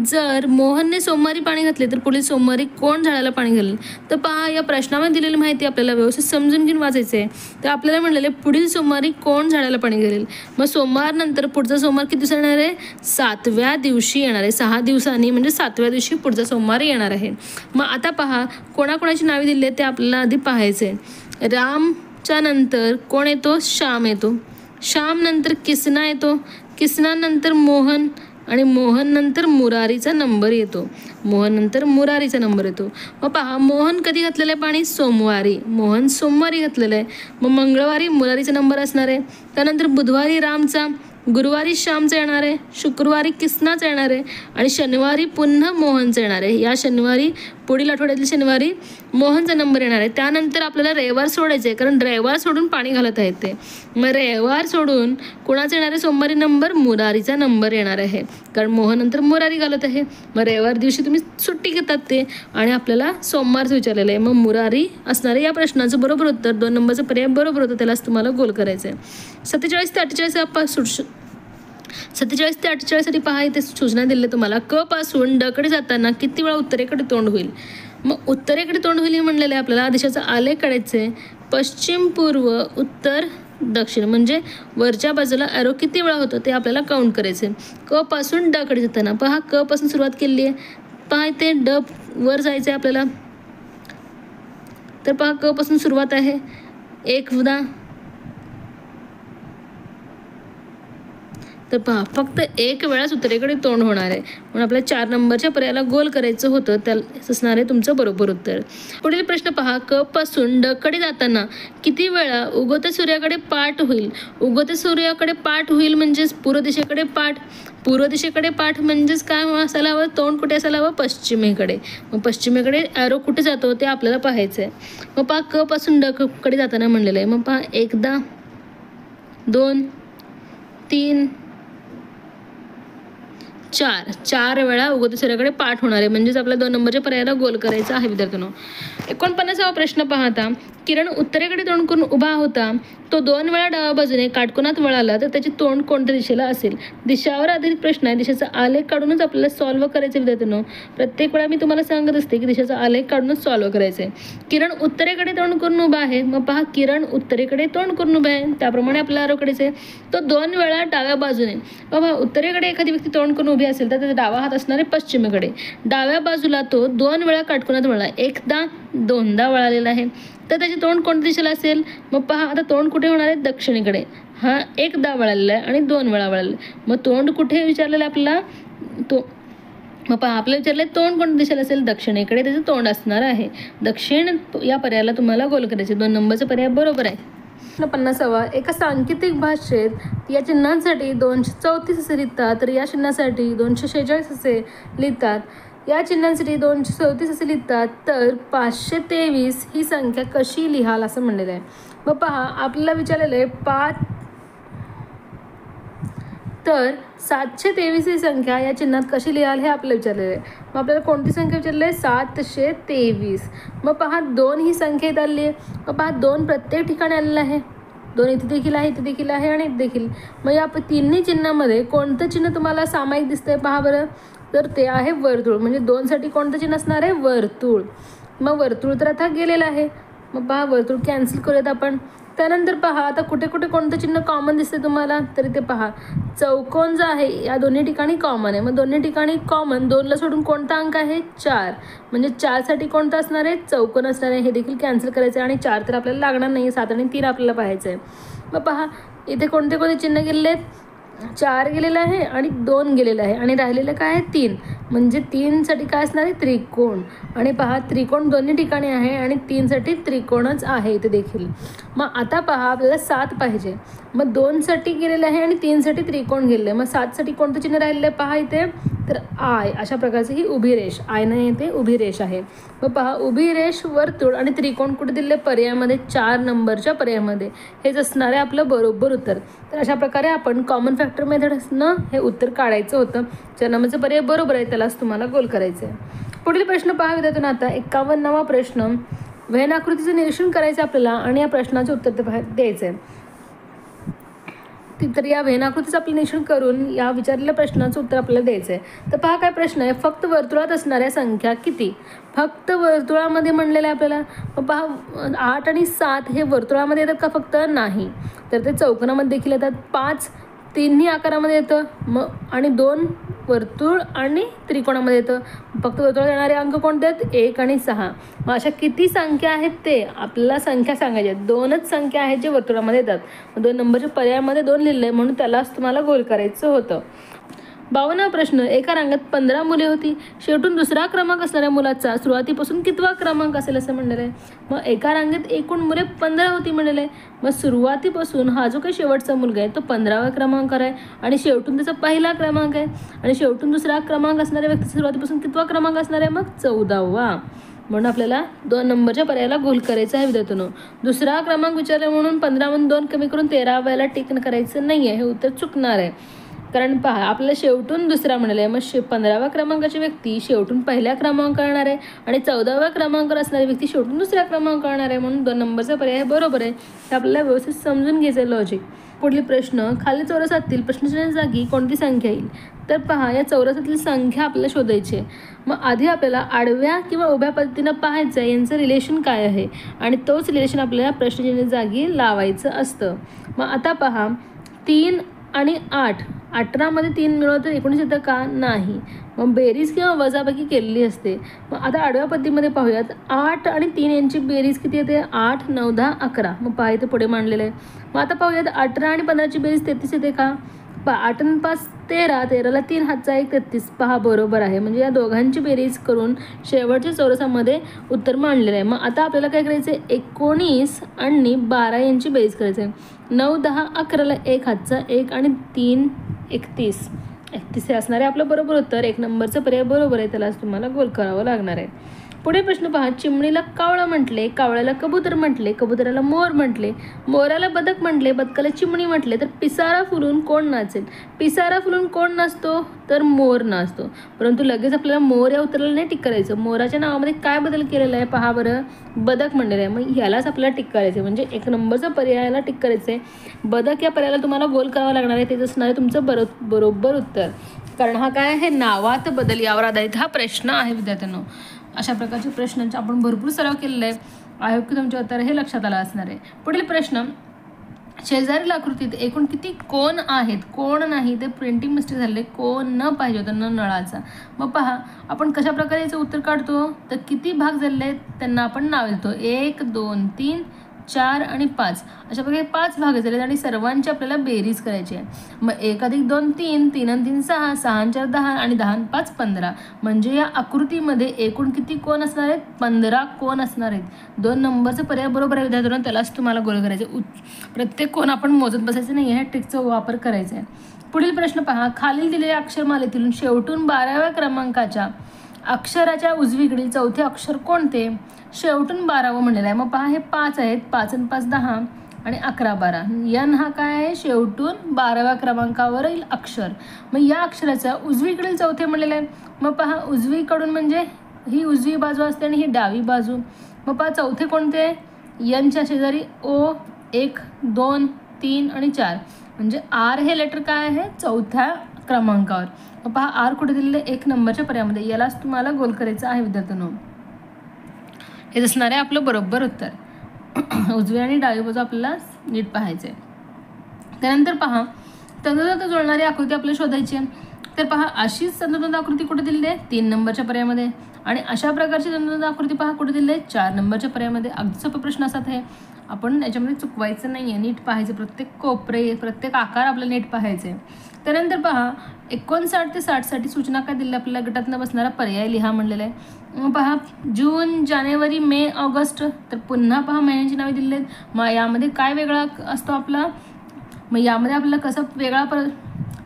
जर मोहनने सोमवारी पाणी घातले तर पुढील सोमवारी कोण झाडाला पाणी घालेल? तर पहा या प्रश्नामध्ये दिलेली माहिती आपल्याला व्यवस्थित समजून घेऊन वाचायचं आहे. तर आपल्याला म्हणलेले पुढील सोमवारी कोण झाडाला पाणी घालेल. मग सोमवार नंतर पुढचा सोमवार किती दिवसांनी येणार आहे? 7व्या दिवशी येणार आहे. 6 दिवसांनी, म्हणजे 7व्या दिवशी पुढचा सोमवार येणार आहे. मग आता पहा कोणाकोणाची नावे दिली आहेत ते आपल्याला आधी पाहायचं आहे. रामच्या नंतर कोण येतो? श्याम येतो. श्याम नंतर किसना येतो. किसना नंतर मोहन, आणि मोहन नंतर मुरारीचा नंबर येतो. मोहन नंतर मुरारीचा नंबर येतो. मग पहा मोहन कधी घातलेलं आहे पाणी? सोमवारी. मोहन सोमवारी घातलेलं आहे. मग मंगळवारी मुरारीचा नंबर असणार आहे. त्यानंतर बुधवारी रामचा, गुरुवारी श्यामचा येणार आहे, शुक्रवारी किसनाचा येणार आहे, आणि शनिवारी पुन्हा मोहनचा येणार आहे. या शनिवारी पुढील आठवड्यातील शनिवारी मोहनचा नंबर येणार आहे. त्यानंतर आपल्याला रविवार सोडायचं आहे, कारण रविवार सोडून पाणी घालत आहेत ते. मग रविवार सोडून कुणाचा येणार आहे सोमवारी नंबर? मुरारीचा नंबर येणार आहे, कारण मोहन नंतर मुरारी घालत आहे. मग रविवार दिवशी तुम्ही सुट्टी घेतात ते, आणि आपल्याला सोमवारचं विचारलेलं आहे. मग मुरारी असणार आहे या प्रश्नाचं बरोबर उत्तर. 2 नंबरचं पर्याय बरोबर होतं, त्यालाच तुम्हाला गोल करायचं आहे. 47 ते 48 आपण 47 ते 48साठी पहा इथे सूचना दिली तुम्हाला. क पासून ड कडे जाताना किती वेळा उत्तरेकडे तोंड होईल? मग उत्तरेकडे तोंड होईल हे म्हणलेलं आहे आपल्याला. दिशाचा आलेख काढायचे. पश्चिम, पूर्व, उत्तर, दक्षिण, म्हणजे वरच्या बाजूला ॲरो किती वेळा होतं ते आपल्याला काउंट करायचे. क पासून ड कडे जाताना पहा क पासून सुरुवात केली आहे. पहा इथे ड वर जायचं आहे आपल्याला. तर पहा क पासून सुरुवात आहे. एकदा, तर पहा फक्त एक वेळाच उत्तरेकडे तोंड होणार आहे, म्हणून आपल्या 4 नंबरच्या पर्यायाला गोल करायचं होतं. त्याला असणार आहे तुमचं बरोबर उत्तर. पुढील प्रश्न पहा, क पासून ड कडे जाताना किती वेळा उगवत्या सूर्याकडे पाठ होईल? उगवत्या सूर्याकडे पाठ होईल म्हणजेच पूर्व दिशेकडे पाठ. पूर्व दिशेकडे पाठ म्हणजेच काय असायला हवं? तोंड कुठे असायला हवं? पश्चिमेकडे. मग पश्चिमेकडे ॲरो कुठे जातो ते आपल्याला पाहायचं आहे. मग पहा क पासून ड कडे जाताना म्हणलेलं आहे. मग पहा 1, 2, 3, 4 वेळा उगवत्या सूर्याकडे पाठ होणार आहे, म्हणजेच आपल्या 2 नंबरच्या पर्यायाला गोल करायचा आहे विद्यार्थ्यांनो. 49वा प्रश्न पाहता, किरण उत्तरेकडे तोंड करून उभा होता. तो 2 वेळा डाव्या बाजूने काटकोनात वळाला तर त्याचे तोंड कोणत्या दिशेला असेल? दिशावर आधारित प्रश्न आहे. दिशेचा आलेख काढूनच आपल्याला सॉल्व्ह करायचे विद्यार्थ्यांनो. प्रत्येक वेळा मी तुम्हाला सांगत असते की दिशेचा आलेख काढूनच सॉल्व्ह करायचे. किरण उत्तरेकडे तोंड करून उभा आहे. मग पहा किरण उत्तरेकडे तोंड करून उभा आहे, त्याप्रमाणे आपल्या आरोकडेच आहे. तो 2 वेळा डाव्या बाजूने. बाबा उत्तरेकडे एखादी व्यक्ती तोंड करून उभी असेल तर त्याचा डावा हात असणार आहे पश्चिमेकडे. डाव्या बाजूला तो 2 वेळा काटकोनात वळला, 1दा 2दा वळालेला आहे, तर त्याचे तोंड कोणत्या दिशेला असेल? मग पहा आता तोंड कुठे होणार आहे? दक्षिणेकडे. हा 1दा वळालेला आहे आणि 2 वेळा वळालेला आहे. मग तोंड कुठे विचारलेलं आपल्याला? मग पहा आपल्याला विचारलं तोंड कोणत्या दिशेला असेल? दक्षिणेकडे त्याचं तोंड असणार आहे. दक्षिण या पर्यायाला तुम्हाला गोल करायचे. 2 नंबरचा पर्याय बरोबर आहे. 50वा, एका सांकेतिक भाषेत या चिन्हांसाठी 234 असे लिहितात, तर या चिन्हासाठी 246 असे लिहितात. या चिन्हांसाठी 234 असे लिहितात, तर 523 ही संख्या कशी लिहाल असं म्हणलेलं आहे. मग पहा आपल्याला विचारलेलं आहे तर 723 ही संख्या या चिन्हात कशी लिहाल हे आपल्याला विचारलेलं आहे. मग आपल्याला कोणती संख्या विचारली आहे? 723. मग पहा 2 ही संख्या इथं आली आहे. मग पहा 2 प्रत्येक ठिकाणी आलेलं आहे. 2 इथे देखील आहे, इथे देखील आहे आणि इथे देखील. मग या तिन्ही चिन्हामध्ये कोणतं चिन्ह तुम्हाला सामायिक दिसतंय पहा बरं? तर ते आहे वर्तुळ. म्हणजे 2 साठी कोणतं चिन्ह असणार आहे? वर्तुळ. मग वर्तुळ तर आता गेलेलं आहे. मग पहा वर्तुळ कॅन्सल करूयात आपण. त्यानंतर पहा आता कुठे कुठे कोणतं चिन्ह कॉमन दिसते तुम्हाला? तर इथे पहा चौकोन जो आहे या दोन्ही ठिकाणी कॉमन आहे. मग दोन्ही ठिकाणी कॉमन 2ला सोडून कोणता अंक आहे? 4. म्हणजे 4 साठी कोणतं असणार आहे? चौकोन असणार आहे. हे देखील कॅन्सल करायचं आहे आणि 4 तर आपल्याला लागणार नाही. 7 आणि 3 आपल्याला पाहायचं आहे. मग पहा इथे कोणते कोणते चिन्ह गेलेले आहेत? 4 गेलेलं आहे आणि 2 गेलेलं आहे आणि राहिलेलं काय आहे? 3. म्हणजे 3 साठी काय असणार आहे? त्रिकोण. आणि पहा त्रिकोण दोन्ही ठिकाणी आहे आणि 3 साठी त्रिकोणच आहे इथे देखील. मग आता पहा आपल्याला 7 पाहिजे. मग 2 साठी गेलेलं आहे आणि 3 साठी त्रिकोण गेलेलं आहे. मग 7 साठी कोणतं चिन्ह राहिलेलं आहे पहा इथे? तर आय. अशा प्रकारची ही उभी रेष. आय नाही येते, उभी रेष आहे. मग पहा उभी रेष, वर्तुळ आणि त्रिकोण कुठे दिले? पर्यायामध्ये 4 नंबरच्या पर्यायामध्ये. हेच असणार आहे आपलं बरोबर उत्तर. तर अशा प्रकारे आपण कॉमन फॅक्टर मेथडनं हे उत्तर काढायचं होतं. 4 नंबरचं पर्याय बरोबर आहे, त्यालाच तुम्हाला गोल करायचं आहे. पुढील प्रश्न पहा विद्यार्थ्यांनो. आता 51वा प्रश्न, व्हेन आकृतीचं निरीक्षण करायचं आपल्याला आणि या प्रश्नाचं उत्तर द्यायचं आहे. तर या व्हेन आकृतीचं आपलं निरीक्षण करून या विचारलेल्या प्रश्नाचं उत्तर आपल्याला द्यायचं आहे. तर पहा काय प्रश्न आहे? फक्त वर्तुळात असणाऱ्या संख्या किती? फक्त वर्तुळामध्ये म्हणलेलं आहे आपल्याला. मग पहा 8 आणि 7 हे वर्तुळामध्ये येतात का? फक्त नाही, तर ते चौकोनामध्ये देखील येतात. 5 3ही आकारामध्ये येतं. मग आणि 2 वर्तुळ आणि त्रिकोणामध्ये येतं. फक्त वर्तुळात येणारे अंक कोणते आहेत? 1 आणि 6. मग अशा किती संख्या आहेत ते आपल्याला संख्या सांगायच्या आहेत. 2च संख्या आहेत जे वर्तुळामध्ये येतात. मग 2 नंबरच्या पर्यायामध्ये 2 लिहिलं आहे, म्हणून त्यालाच तुम्हाला गोल करायचं होतं. 52वा प्रश्न, एका रांगेत 15 मुले होती. शेवटून दुसरा क्रमांक असणाऱ्या मुलाचा सुरुवातीपासून कितवा क्रमांक असेल असं म्हणलेलं आहे. मग एका रांगेत एकूण मुले 15 होती म्हणलेलं आहे. मग सुरुवातीपासून हा जो काही शेवटचा मुलगा आहे तो 15वा क्रमांक आहे आणि शेवटून त्याचा पहिला क्रमांक आहे. आणि शेवटून दुसरा क्रमांक असणाऱ्या व्यक्ती सुरुवातीपासून कितवा क्रमांक असणार आहे? मग 14वा. म्हणून आपल्याला 2 नंबरच्या पर्यायाला गोल करायचं आहे विद्यार्थ्यांनो. दुसरा क्रमांक विचारला म्हणून 15 मधून 2 कमी करून 13व्याला टिक करायचं नाही आहे. हे उत्तर चुकणार आहे. कारण पहा आपल्याला शेवटून दुसरा म्हणाले आहे. मग 15व्या क्रमांकाची व्यक्ती शेवटून पहिल्या क्रमांक करणार आहे आणि 14व्या क्रमांकावर असणारी व्यक्ती शेवटून दुसऱ्या क्रमांक करणार आहे. म्हणून 2 नंबरचा पर्याय बरोबर आहे. ते आपल्याला व्यवस्थित समजून घ्यायचं लॉजिक. पुढील प्रश्न, खालील चौरसातील प्रश्नाच्या जागी कोणती संख्या येईल? तर पहा या चौरसातील संख्या आपल्याला शोधायची आहे. मग आधी आपल्याला आडव्या किंवा उभ्या पद्धतीनं पाहायचं आहे यांचं रिलेशन काय आहे आणि तोच रिलेशन आपल्याला प्रश्नाच्या जागी लावायचं असतं. मग आता पहा 3 आणि 8, 18मध्ये 3 मिळवलं तर 19 येतं का? नाही. मग बेरीज किंवा वजाबाकी केलेली असते. मग आता आडव्या पद्धतीमध्ये पाहूयात. 8 आणि 3 यांची बेरीज किती येते? 8, 9, 10, 11. मग पहा इथे पुढे मांडलेलं आहे. मग आता पाहूयात 18 आणि 15ची बेरीज 33 येते का? 8 आणि 5 13, 13ला 3 हातचा 1 33 पहा बरोबर आहे. म्हणजे या दोघांची बेरीज करून शेवटच्या चौरसामध्ये उत्तर मांडलेलं आहे. मग आता आपल्याला काय करायचं आहे, 19 आणि 12 यांची बेरीज करायची आहे. 9 10 11ला 1 हातचा 1 आणि 3 31 हे असणार आहे आपलं बरोबर उत्तर. 1 नंबरचं पर्याय बरोबर आहे, त्यालाच तुम्हाला गोल करावं लागणार आहे. पुढे प्रश्न पहा, चिमणीला कावळा म्हटले, कावळ्याला कबूतर म्हटले, कबुतराला मोर म्हटले, मोराला बदक म्हटले, बदकाला चिमणी म्हटले, तर पिसारा फुलून कोण नाचेल? पिसारा फुलून कोण नाचतो? तर मोर नाचतो. परंतु लगेच आपल्याला मोर या उत्तराला नाही टिक करायचं. मोराच्या नावामध्ये काय बदल केलेला आहे पहा बरं, बदक म्हणलेलं आहे. मग ह्यालाच आपल्याला टिक करायचं आहे. म्हणजे 1 नंबरचा पर्यायाला टिक करायचं आहे. बदक या पर्यायाला तुम्हाला गोल करावा लागणार आहे. तेच असणार आहे तुमचं बरोबर उत्तर. कारण हा काय आहे, नावात बदल यावर आधारित हा प्रश्न आहे विद्यार्थ्यांनो. अशा प्रकारचे प्रश्नांचे आपण भरपूर सराव केलेला आहे. आय होप की तुमच्या उत्तर हे लक्षात आलं असणार आहे. पुढील प्रश्न, शेजारील आकृतीत एकूण किती कोण आहेत? कोण नाही ते प्रिंटिंग मिस्टेक झाले, कोण न पाहिजे होता न नळाचा. मग पहा आपण कशा प्रकारे याचं उत्तर काढतो, तर किती भाग झालेले आहेत त्यांना आपण नाव देतो. 1 2 3 4 आणि 5 अशा प्रकारे 5 भाग झाले आणि सर्वांची आपल्याला बेरीज करायची आहे. मग 1 अधिक 2 3, 3 आणि 3 6, 6 आणि 4 10 आणि 10 आणि 5 15. म्हणजे या आकृतीमध्ये एकूण किती कोण असणार आहेत? 15 कोण असणार आहेत. 2 नंबरचा पर्याय बरोबर आहे विद्यार्थ्यांनो, त्यालाच तुम्हाला गोल करायचं. प्रत्येक कोण आपण मोजत बसायचं नाही, ह्या ट्रिकचा वापर करायचा आहे. पुढील प्रश्न पहा, खालील दिलेल्या अक्षरमालेतील शेवटून 12व्या क्रमांकाच्या अक्षराच्या उजवीकडील चौथे अक्षर कोणते? शेवटून 12वं म्हणलेलं आहे. मग पहा हे 5 आहेत, 5 आणि 5 10 आणि 11 12. यन हा काय आहे, शेवटून 12व्या क्रमांकावरील अक्षर. मग या अक्षराचा उजवीकडील चौथे म्हणलेलं आहे. मग पहा उजवीकडून म्हणजे ही उजवी बाजू असते आणि ही डावी बाजू. मग पहा चौथे कोणते? यनच्या शेजारी ओ 1 2 3 आणि 4. म्हणजे आर हे लेटर काय आहे, चौथ्या क्रमांकावर. मग पहा आर कुठे दिलेलं आहे? 1 नंबरच्या पर्यायामध्ये. यालाच तुम्हाला गोल करायचं आहे विद्यार्थ्यांनो. हे असणार आहे आपलं बरोबर उत्तर. उजवी आणि डावी बाजू आपल्याला नीट पाहायचं आहे. त्यानंतर पहा तंतोतंत जुळणारी आकृती आपल्याला शोधायची आहे. तर पहा अशीच तंतोतंत आकृती कुठे दिलेली आहे? 3 नंबरच्या पर्यायामध्ये. आणि अशा प्रकारची तंतोतंत आकृती पहा कुठे दिलेली आहे? 4 नंबरच्या पर्यायामध्ये. अगदी सोपा प्रश्न असतात हे. आपण याच्यामध्ये चुकवायचं नाही आहे, नीट पाहायचं. प्रत्येक कोपरे प्रत्येक आकार आपल्याला नीट पाहायचे. त्यानंतर पहा 59 ते 60 साठी सूचना काय दिली आपल्याला? गटातनं बसणारा पर्याय लिहा म्हणलेला आहे. मग पहा जून जानेवारी मे ऑगस्ट, तर पुन्हा पहा महिन्यांची नावे दिलेली आहेत. मग यामध्ये काय वेगळा असतो आपला? मग यामध्ये आपल्याला कसा वेगळा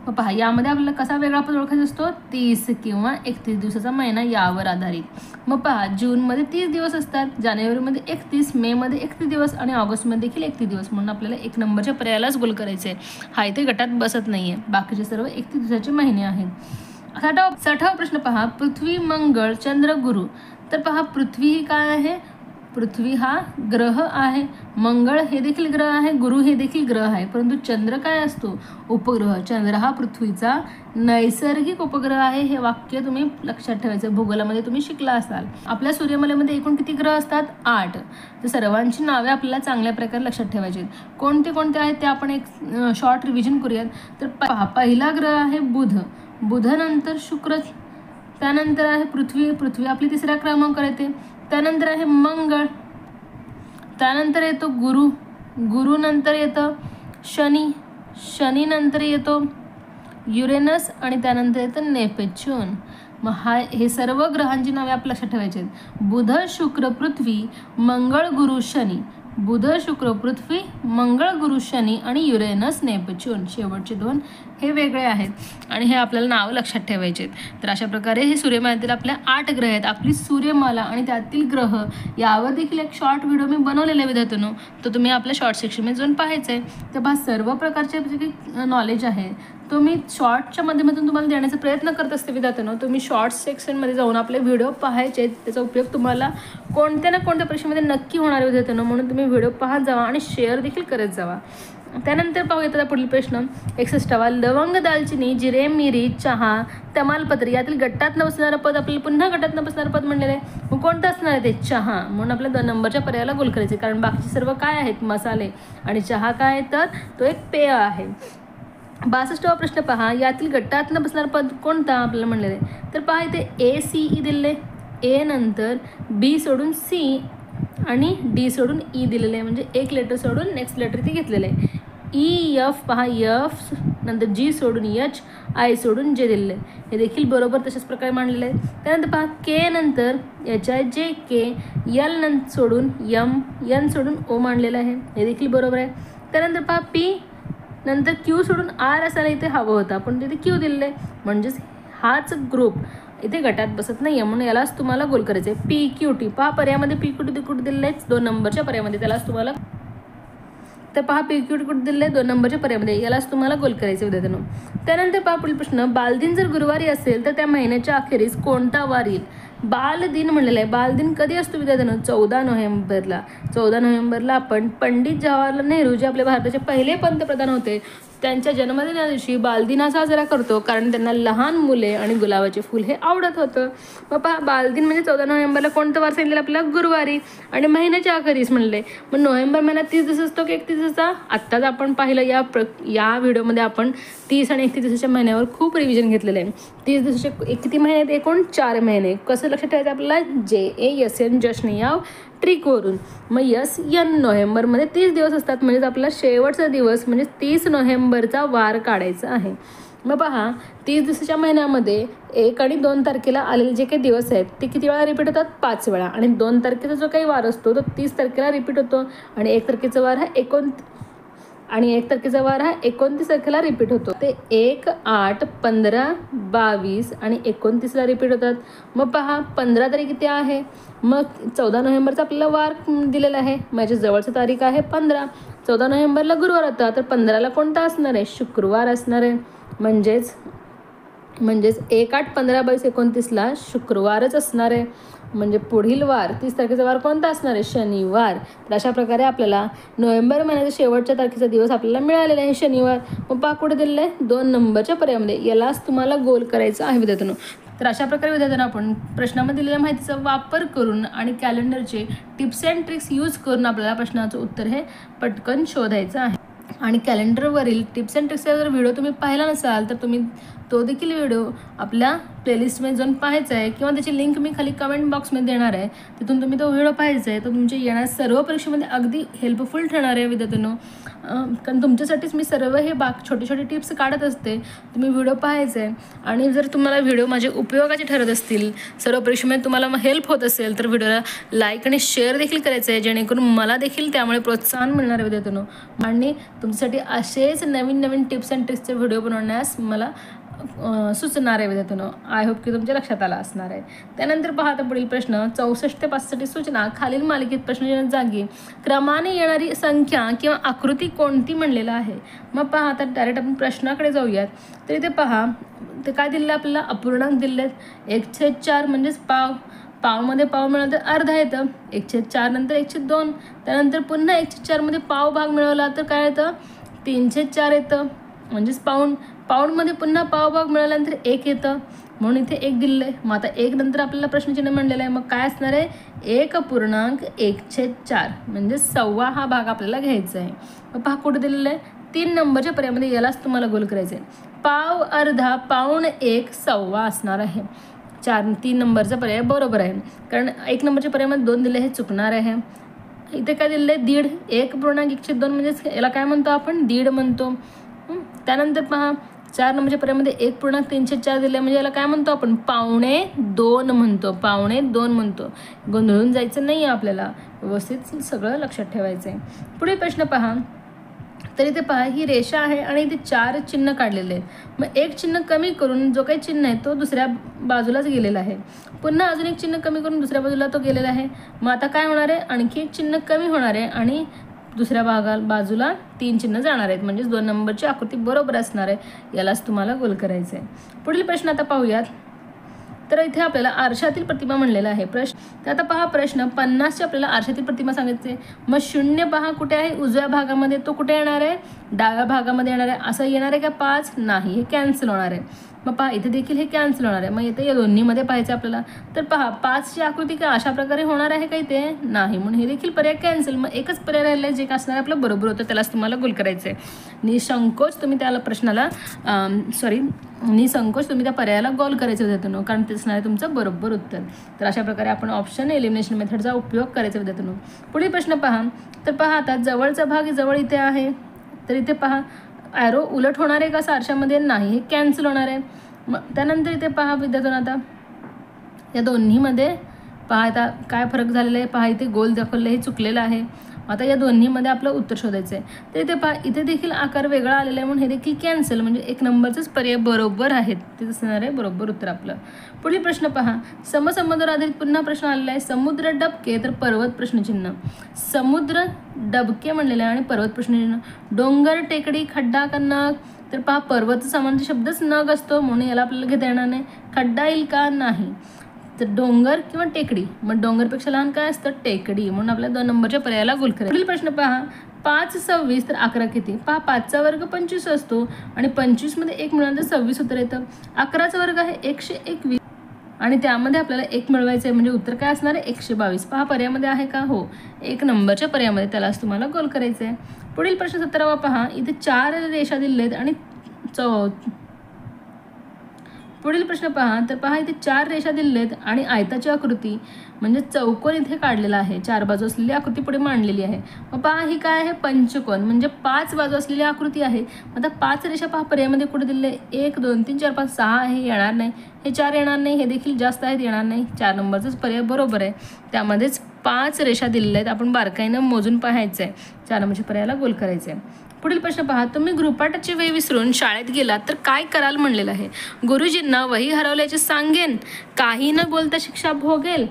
पहा यामध्ये आपल्याला कसा वेगळा ओळखायचा असतो? 30 किंवा 31 दिवसाचा महिना यावर आधारित. मग पहा जूनमध्ये 30 दिवस असतात, जानेवारीमध्ये 31, मेमध्ये 31 दिवस आणि ऑगस्टमध्ये देखील 31 दिवस. म्हणून आपल्याला 1 नंबरच्या पर्यायालाच गोल करायचे आहे. हा इथे गटात बसत नाही आहे, बाकीचे सर्व 31 दिवसाचे महिने आहेत. 60वा प्रश्न पहा, पृथ्वी मंगळ चंद्र गुरु. तर पहा पृथ्वी ही काय आहे? पृथ्वी हा ग्रह आहे, मंगळ हे देखील ग्रह आहे, गुरु हे देखील ग्रह आहे. परंतु चंद्र काय असतो? उपग्रह. चंद्र हा पृथ्वीचा नैसर्गिक उपग्रह आहे. हे वाक्य तुम्ही लक्षात ठेवायचं, भूगोलामध्ये तुम्ही शिकला असाल. आपल्या सूर्यमालेमध्ये एकूण किती ग्रह असतात? 8. तर सर्वांची नावे आपल्याला चांगल्या प्रकारे लक्षात ठेवायची. कोणते कोणते आहेत ते आपण एक शॉर्ट रिव्हिजन करूयात. तर पहा पहिला ग्रह आहे बुध, बुधनंतर शुक्र, त्यानंतर आहे पृथ्वी, पृथ्वी आपली 3ऱ्या क्रमांकावर येते. त्यानंतर आहे मंगळ, त्यानंतर येतो गुरु, गुरुनंतर येतं शनी, शनीनंतर येतो युरेनस आणि त्यानंतर येतं नेपच्यून. मग हे सर्व ग्रहांची नावे आपल्या लक्षात ठेवायची आहेत. बुध शुक्र पृथ्वी, मंगळ गुरु शनी. बुध शुक्र पृथ्वी, मंगळ गुरु शनी आणि युरेनस नेपच्यून. शेवटचे 2 हे वेगळे आहेत आणि हे आपल्याला नावं लक्षात ठेवायचे आहेत. तर अशा प्रकारे हे सूर्यमालेतील आपल्या 8 ग्रह आहेत. आपली सूर्यमाला आणि त्यातील ग्रह यावर देखील एक शॉर्ट व्हिडिओ मी बनवलेला आहे विद्यार्थ्यांनो, तो तुम्ही आपल्या शॉर्ट सेक्शनमध्ये जाऊन पाहायचं आहे. तर पहा सर्व प्रकारचे जे काही नॉलेज आहे तो मी शॉर्टच्या माध्यमातून तुम्हाला देण्याचा प्रयत्न करत असते विद्यार्थ्यांनो. तुम्ही शॉर्ट सेक्शनमध्ये जाऊन आपले व्हिडिओ पाहायचे आहेत, त्याचा उपयोग तुम्हाला कोणत्या ना कोणत्या परीक्षेमध्ये नक्की होणार आहे विद्यार्थ्यांनो. म्हणून तुम्ही व्हिडिओ पाहत जावा आणि शेअर देखील करत जावा. त्यानंतर पाहूया आता पुढील प्रश्न 61वा, लवंग दालचिनी जिरे मिरी चहा तमालपत्र यातील गटात न बसणारं पद आपल्याला पुन्हा गटात न बसणारं पद म्हणलेलं आहे. मग कोणतं असणार आहे ते? चहा. म्हणून आपल्या 2 नंबरच्या पर्यायाला गोल करायचे, कारण बाकीचे सर्व काय आहेत? मसाले, आणि चहा काय आहे तर तो एक पेय आहे. 62वा प्रश्न पहा, यातील गटात न बसणारं पद कोणता आपल्याला म्हणलेलं आहे? तर पहा इथे ACE दिलेले, ए नंतर बी सोडून सी आणि डी सोडून ई दिलेलं आहे. म्हणजे एक लेटर सोडून नेक्स्ट लेटर ते घेतलेलं आहे. EF पहा, F नंतर जी सोडून एच, आय सोडून जे दिलेलं आहे हे देखील बरोबर तशाच प्रकारे मांडलेलं आहे. त्यानंतर पहा के नंतर एच आय जे के, एल नंतर सोडून यम, एन सोडून ओ मांडलेलं आहे हे देखील बरोबर आहे. त्यानंतर पहा पी नंतर क्यू सोडून आर असायला इथे हवं होतं, पण तिथे क्यू दिलेलं आहे, म्हणजेच हाच ग्रुप इथे गटात बसत नाही आहे, म्हणून यालाच तुम्हाला गोल करायचं आहे. पी क्यू टी पहा पर्यामध्ये पी क्यू टी कुठे दिलेलं आहे 2 नंबरच्या पर्यामध्ये, त्यालाच तुम्हाला तर पहा पी क्यू टी कुठे दिलेलं आहे 2 नंबरच्या पर्यामध्ये, यालाच तुम्हाला गोल करायचं विद्यार्थ्यांनो. त्यानंतर पहा पुढील प्रश्न, बालदिन जर गुरुवारी असेल तर त्या महिन्याच्या अखेरीस कोणता वार येईल? बालदिन म्हणलेला आहे. बालदिन कधी असतो विद्यार्थ्यांनो? 14 नोव्हेंबरला. 14 नोव्हेंबरला आपण पंडित जवाहरलाल नेहरू जे आपल्या भारताचे पहिले पंतप्रधान होते त्यांच्या जन्मदिना दिवशी बालदिन हा साजरा करतो, कारण त्यांना लहान मुले आणि गुलाबाचे फूल हे आवडत होतं. मग पहा बालदिन म्हणजे 14 नोव्हेंबरला कोणतं वार सांगितलं आपल्याला? गुरुवारी, आणि महिन्याच्या अखेरीस म्हणले. मग नोव्हेंबर महिन्यात 30 दिवस असतो की 31 दिवसाचा? आत्ताच आपण पाहिलं या व्हिडिओमध्ये आपण 30 आणि 31 दिवसाच्या महिन्यावर खूप रिव्हिजन घेतलेलं आहे. 30 दिवसाचे किती महिने आहेत? एकूण 4 महिने. कसं लक्षात ठेवायचं आपल्याला? JASN जश्न या ट्रिकवरून. मग SN नोव्हेंबरमध्ये 30 दिवस असतात, म्हणजेच आपला शेवटचा दिवस म्हणजे 30 नोव्हेंबरचा वार काढायचा आहे. मग पहा 30 दिवसाच्या महिन्यामध्ये 1 आणि 2 तारखेला आलेले जे काही दिवस आहेत ते किती वेळा रिपीट होतात? 5 वेळा. आणि 2 तारखेचा जो काही वार असतो तो 30 तारखेला रिपीट होतो, आणि 1 तारखेचा वार हा 29 तारखेला रिपीट होतो. ते 1, 8, 15, 22 आणि 29ला रिपीट होतात. मग पहा 15 तारीख किती आहे? मग 14 नोव्हेंबरचा आपल्याला वार दिलेला आहे, माझ्या जवळची तारीख आहे 15. 14 नोव्हेंबरला गुरुवार होता, तर 15ला कोणता असणार आहे? शुक्रवार असणार आहे. म्हणजेच 1, 8, 15, 22, 29ला शुक्रवारच असणार आहे. म्हणजे पुढील वार 30 तारखेचा वार कोणता असणार आहे? शनिवार. तर अशा प्रकारे आपल्याला नोव्हेंबर महिन्याच्या शेवटच्या तारखेचा दिवस आपल्याला मिळालेला आहे शनिवार. मग पहा कुठे दिलेलं आहे? 2 नंबरच्या पर्यायामध्ये. यालाच तुम्हाला गोल करायचं आहे विद्यार्थ्यांनो. तर अशा प्रकारे विद्यार्थ्यांना आपण प्रश्नामध्ये दिलेल्या माहितीचा वापर करून आणि कॅलेंडरचे टिप्स अँड ट्रिक्स यूज करून आपल्याला प्रश्नाचं उत्तर हे पटकन शोधायचं आहे. आणि कॅलेंडरवरील टिप्स अँड ट्रिक्सचा जर व्हिडिओ तुम्ही पाहिला नसाल तर तुम्ही तो देखील व्हिडिओ आपल्या प्लेलिस्टमध्ये जाऊन पाहायचा आहे, किंवा त्याची लिंक मी खाली कमेंट बॉक्समध्ये देणार आहे, तिथून तुम्ही तो व्हिडिओ पाहायचा आहे. तो तुमच्या येणाऱ्या सर्व परीक्षेमध्ये अगदी हेल्पफुल ठरणार आहे विद्यार्थ्यांनो. कारण तुमच्यासाठीच मी सर्व हे छोटे छोटे टिप्स काढत असते. तुम्ही व्हिडिओ पाहायचा आहे, आणि जर तुम्हाला व्हिडिओ माझे उपयोगाचे ठरत असतील, सर्व परीक्षेमध्ये तुम्हाला हेल्प होत असेल तर व्हिडिओला लाईक आणि शेअर देखील करायचं आहे, जेणेकरून मला देखील त्यामुळे प्रोत्साहन मिळणार आहे विद्यार्थ्यांनो. आणि तुमच्यासाठी असेच नवीन नवीन टिप्स अँड ट्रिक्सचे व्हिडिओ बनवण्यास मला सुचणार आहे विद्यार्थ्यांनो. आय होप की तुमच्या लक्षात आला असणार आहे. त्यानंतर पाहता पुढील प्रश्न 64 ते 65 सूचना. खालील मालिकेत प्रश्नाच्या जागी क्रमाने येणारी संख्या किंवा आकृती कोणती म्हणलेलं आहे? मग पहा आता डायरेक्ट आपण प्रश्नाकडे जाऊयात. तर इथे पहा ते काय दिलेलं आपल्याला? अपूर्णांक दिलेले आहेत. 1/4 म्हणजेच पाव. पावमध्ये पाव मिळाला तर अर्धा येतं. 1/4 नंतर 1/2. त्यानंतर पुन्हा 1/4 मध्ये पाव भाग मिळवला तर काय येतं? 3/4 येतं, म्हणजेच पाऊण. पाऊणमध्ये पुन्हा पाव भाग मिळाल्यानंतर 1 येतं, म्हणून इथे 1 दिलेलं आहे. मग आता 1 नंतर आपल्याला प्रश्नचिन्ह म्हणलेलं आहे, मग काय असणार आहे? 1.1/4 म्हणजे 1/4 हा भाग आपल्याला घ्यायचा आहे. मग पहा कुठे दिलेलं आहे? 3 नंबरच्या पर्यायामध्ये. यालाच तुम्हाला गोल करायचं आहे. पाव, अर्धा, पाऊण, 1, 1/4 असणार आहे. 3 नंबरचा पर्याय बरोबर आहे, कारण 1 नंबरच्या पर्यायामध्ये 2 दिले हे चुकणार आहे. इथे काय दिलेलं आहे? 1.5. 1.1/2 म्हणजेच याला काय म्हणतो आपण? दीड म्हणतो. त्यानंतर पहा 4 नंबरच्या पर्यायामध्ये 1.3/4 दिले, म्हणजे याला काय म्हणतो आपण? 1.25 म्हणतो. 1.25 म्हणतो. गोंधळून जायचं नाही आहे आपल्याला, व्यवस्थित सगळं लक्षात ठेवायचं आहे. पुढे प्रश्न पहा. तर इथे पहा ही रेषा आहे आणि इथे 4 चिन्ह काढलेले आहेत. मग 1 चिन्ह कमी करून जो काही चिन्ह आहे तो दुसऱ्या बाजूलाच गेलेला आहे. पुन्हा अजून 1 चिन्ह कमी करून दुसऱ्या बाजूला तो गेलेला आहे. मग आता काय होणार आहे? आणखी 1 चिन्ह कमी होणार आहे आणि दुसऱ्या बाजूला 3 चिन्ह जाणार आहेत, म्हणजेच 2 नंबरची आकृती बरोबर असणार आहे. यालाच तुम्हाला गोल करायचं आहे. पुढील प्रश्न आता पाहूयात. तर इथे आपल्याला आरशातील प्रतिमा म्हणलेला आहे प्रश्न. तर आता पहा प्रश्न 50ची आपल्याला आरशातील प्रतिमा सांगायचे. मग 0 पहा कुठे आहे? उजव्या भागामध्ये. तो कुठे येणार आहे? डाव्या भागामध्ये येणार आहे. असं येणार आहे का 5? नाही, हे कॅन्सल होणार आहे. मग पहा इथे देखील हे कॅन्सल होणार आहे. मग इथे या दोन्हीमध्ये पाहायचं आपल्याला. तर पहा 5ची आकृती काय अशा प्रकारे होणार आहे का? इथे नाही, म्हणून हे देखील पर्याय कॅन्सल. मग एकच पर्याय राहिला आहे जे का असणार आपलं बरोबर होतं, त्यालाच तुम्हाला गोल करायचं आहे. निसंकोच तुम्ही त्याला निसंकोच तुम्ही त्या पर्यायाला गोल करायचं विद्यार्थ्यांनो, कारण ते असणार आहे तुमचं बरोबर उत्तर. तर अशा प्रकारे आपण ऑप्शन एलिमिनेशन मेथडचा उपयोग करायचा विद्यार्थ्यांनो. पुढील प्रश्न पहा. तर पहा आता जवळचा भाग जवळ इथे आहे. तर इथे पहा ॲरो उलट होणार आहे का सारशामध्ये? नाही, हे कॅन्सल होणार आहे. मग त्यानंतर इथे पहा विद्यार्थ्यांनो, आता या दोन्हीमध्ये पहा आता काय फरक झालेला आहे. पहा इथे गोल दाखवलं, हे चुकलेलं आहे. आता या दोन्हीमध्ये आपलं उत्तर शोधायचं आहे. तर इथे पहा इथे देखील आकार वेगळा आलेला आहे म्हणून हे देखील कॅन्सल, म्हणजे 1 नंबरचंच पर्याय बरोबर आहेत. ते असणार आहे बरोबर उत्तर आपलं. पुढील प्रश्न पहा, समसमुद्र आधारित पुन्हा प्रश्न आलेला आहे. समुद्र डबके तर पर्वत प्रश्नचिन्ह. समुद्र डबके म्हणलेलं आहे आणि पर्वत प्रश्नचिन्ह. डोंगर, टेकडी, खड्डा का नग? तर पहा पर्वत सामान्य शब्दच नग असतो म्हणून याला आपल्याला घेता येणार नाही. खड्डा येईल का? नाही. तर डोंगर किंवा टेकडी. मग डोंगरपेक्षा लहान काय असतं? टेकडी. म्हणून आपल्या 2 नंबरच्या पर्यायाला गोल करायचं. पुढील प्रश्न पहा, 5 26 तर 11 किती? पहा 5चा वर्ग 25 असतो आणि 25 मध्ये 1 मिळालं तर 26 उत्तर येतं. 11चा वर्ग आहे 121 आणि त्यामध्ये आपल्याला 1 मिळवायचं आहे म्हणजे उत्तर काय असणार आहे? 122. पहा पर्यायामध्ये आहे का? हो, 1 नंबरच्या पर्यायामध्ये, त्यालाच तुम्हाला गोल करायचं आहे. पुढील प्रश्न 17वा पहा, इथे 4 रेषा दिलेत आणि पुढील प्रश्न पहा, तर पहा इथे 4 रेषा दिलेत आणि आयताची आकृती म्हणजे चौकोन इथे काढलेला आहे. 4 बाजू असलेली आकृती पुढे मांडलेली आहे. मग पहा ही काय आहे? पंचकोन म्हणजे 5 बाजू असलेली आकृती आहे. आता 5 रेषा पहा पर्यायामध्ये कुठे दिले? 1 2 3 4 5 6 आहे, येणार नाही. हे 4 येणार नाही, हे देखील जास्त आहेत, येणार नाही. 4 नंबरचाच पर्याय बरोबर आहे. त्यामध्येच 5 रेषा दिलेल्या आहेत, आपण बारकाईनं मोजून पाहायचं आहे. 4 नंबरच्या पर्यायाला गोल करायचं आहे. पुढील प्रश्न पहा, तुम्ही गृहपाठाची वही विसरून शाळेत गेलात तर काय कराल म्हणलेलं आहे. गुरुजींना वही हरवल्याचे सांगेन, काही न बोलता शिक्षा भोगेल,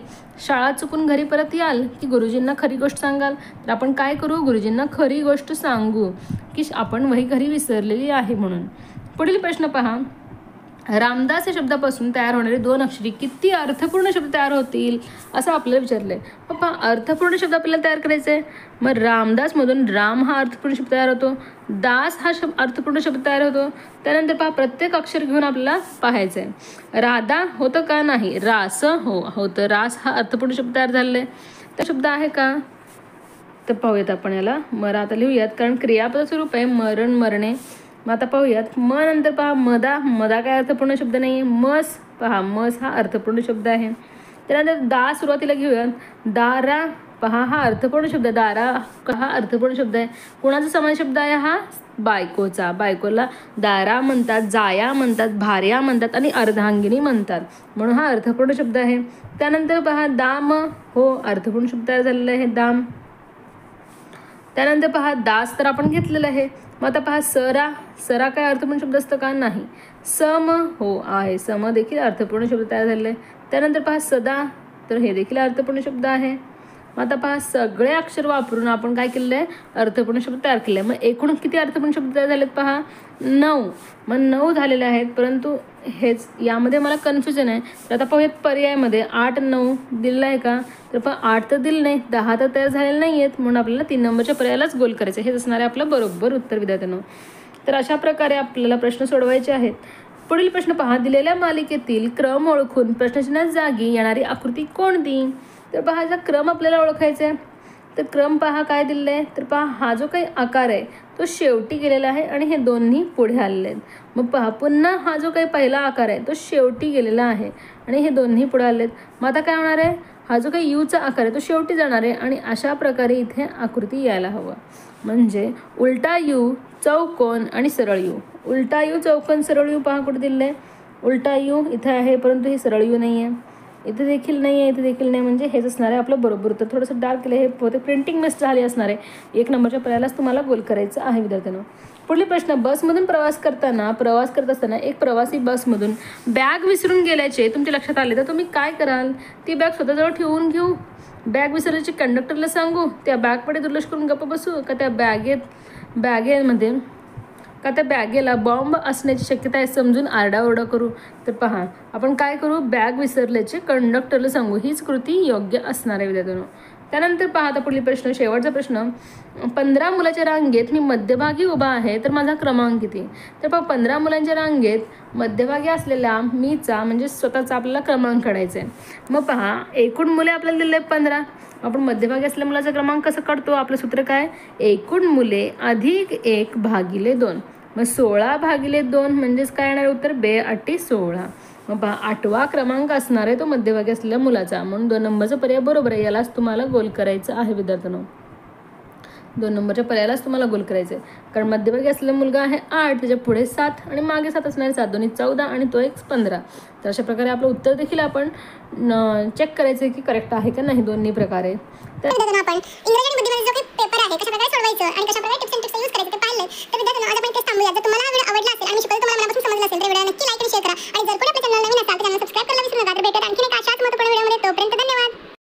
शाळा चुकून घरी परत याल, की गुरुजींना खरी गोष्ट सांगाल? तर आपण काय करू? गुरुजींना खरी गोष्ट सांगू की आपण वही घरी विसरलेली आहे म्हणून. पुढील प्रश्न पहा, रामदास या शब्दापासून तयार होणारे 2 अक्षरी किती अर्थपूर्ण शब्द तयार होतील असं आपल्याला विचारलंय. पप्पा अर्थपूर्ण शब्द आपल्याला तयार करायचे आहे. मग रामदासमधून राम हा अर्थपूर्ण शब्द तयार होतो, दास हा अर्थपूर्ण शब्द तयार होतो. त्यानंतर पहा प्रत्येक अक्षर घेऊन आपल्याला पाहायचं आहे. राधा होतं का? नाही. रास हो होतं. रास हा अर्थपूर्ण शब्द तयार झालेला आहे. त्या शब्द आहे का? तर पाहूयात आपण याला. मग आता लिहूयात कारण क्रियापदाचं रूप आहे मरण, मरणे. मग आता पाहूयात. म नंतर पहा मदा. मदा काय अर्थपूर्ण शब्द नाही आहे. मस पहा मस हा अर्थपूर्ण शब्द आहे. त्यानंतर दा सुरुवातीला घेऊयात. दारा पहा हा अर्थपूर्ण शब्द. दारा हा अर्थपूर्ण शब्द आहे. कोणाचा समान शब्द आहे हा? बायकोचा. बायकोला दारा म्हणतात, जाया म्हणतात, भार्या म्हणतात आणि अर्धांगिनी म्हणतात म्हणून हा अर्थपूर्ण शब्द आहे. त्यानंतर पहा दाम हो अर्थपूर्ण शब्द तयार झालेला आहे दाम. त्यानंतर पहा दास तर आपण घेतलेलं आहे. मग आता पहा सरा. सरा काय अर्थपूर्ण शब्द असतं का? नाही. सम हो आहे. सम देखील अर्थपूर्ण शब्द तयार झालेला आहे. त्यानंतर पहा सदा तर हे देखील अर्थपूर्ण शब्द आहे. मग आता पहा सगळे अक्षर वापरून आपण काय केलेलं आहे? अर्थपूर्ण शब्द तयार केले आहे. मग एकूण किती अर्थपूर्ण शब्द तयार झालेत पहा? 9. मग 9 झालेले आहेत. परंतु हेच यामध्ये मला कन्फ्युजन आहे. तर आता पाहूयात पर्यायामध्ये 8 9 दिलेलं आहे का? तर पहा 8 तर दिलं नाही, 10 तर तयार झालेले नाही आहेत म्हणून आपल्याला 3 नंबरच्या पर्यायालाच गोल करायचं. हेच असणार आहे आपलं बरोबर उत्तर विद्यार्थ्यांनो. तर अशा प्रकारे आपल्याला प्रश्न सोडवायचे आहेत. पुढील प्रश्न पहा, दिलेल्या मालिकेतील क्रम ओळखून प्रश्नचिन्हात जागी येणारी आकृती कोणती? तर पहा याचा क्रम आपल्याला ओळखायचा आहे. तर क्रम पहा काय दिलेला आहे. तर पहा हा जो काही आकार आहे तो शेवटी गेलेला आहे आणि हे दोन्ही पुढे आलेले आहेत. मग पहा पुन्हा हा जो काही पहिला आकार आहे तो शेवटी गेलेला आहे आणि हे दोन्ही पुढे आलेत. मग आता काय होणार आहे? हा जो काही यूचा आकार आहे तो शेवटी जाणार आहे आणि अशा प्रकारे इथे आकृती यायला हवं. म्हणजे उलटा यू, चौकोन आणि सरळ यू. उलटा यू, चौकोन, सरळ यू पहा कुठे दिलेलं आहे. उलटा यू इथे आहे परंतु हे सरळ यू नाही आहे. इथे देखील नाही आहे, इथे देखील नाही. म्हणजे हेच असणार आहे आपलं बरोबर उत्तर. थोडंसं डार्क केलं हे होते प्रिंटिंग मिस झाली असणार आहे. 1 नंबरच्या पर्यायालाच तुम्हाला गोल करायचं आहे विद्यार्थ्यांनो. पुढील प्रश्न, बसमधून प्रवास करत असताना एक प्रवासी बसमधून बॅग विसरून गेल्याचे तुमच्या लक्षात आले तर तुम्ही काय कराल? ती बॅग स्वतःजवळ ठेवून घेऊ, बॅग विसरल्याचे कंडक्टरला सांगू, त्या बॅगकडे दुर्लक्ष करून गप्प बसू, का त्या बॅगेमध्ये का त्या बॅगेला बॉम्ब असण्याची शक्यता आहे समजून आरडाओरडा करू? तर पहा आपण काय करू? बॅग विसरल्याचे कंडक्टरला सांगू. हीच कृती योग्य असणार आहे विद्यार्थ्यांनो. त्यानंतर पहा आता पुढील प्रश्न, शेवटचा प्रश्न. 15 मुलाच्या रांगेत मी मध्यभागी उभा आहे तर माझा क्रमांक किती? तर पहा 15 मुलांच्या रांगेत मध्यभागी असलेला मीचा म्हणजे स्वतःचा आपल्याला क्रमांक काढायचा आहे. मग पहा एकूण मुले आपल्याला दिले 15. आपण मध्यभागी असलेल्या मुलाचा क्रमांक कसं काढतो? आपलं सूत्र काय? एकूण मुले अधिक 1 भागिले 2. मग 16 भागिले 2 म्हणजेच काय येणार उत्तर? 2 8 16. मग पहा 8वा क्रमांक असणार आहे तो मध्यभागी असलेल्या मुलाचा म्हणून 2 नंबरचा पर्याय बरोबर आहे. यालाच तुम्हाला गोल करायचं आहे विद्यार्थ्यांनो. 2 नंबरच्या पर्यायालाच तुम्हाला गोल करायचं आहे, कारण मध्यभागी असलेला मुलगा आहे 8, त्याच्या पुढे 7 आणि मागे 7 असणारे 7, दोन्ही 14 आणि तो एक 15. तर अशा प्रकारे आपलं उत्तर देखील आपण चेक करायचं की करेक्ट आहे का नाही दोन्ही प्रकारे. तर आपण इंग्रजी आणि बुद्धिमत्तेचा जो काही पेपर आहे कशा प्रकारे सोडवायचं आणि कशा प्रकारे टिप्स अँड ट्रिक्स यूज करायचं ते पाहिलं. तर विद्यार्थ्यांनो आज आपण इथेच थांबूया.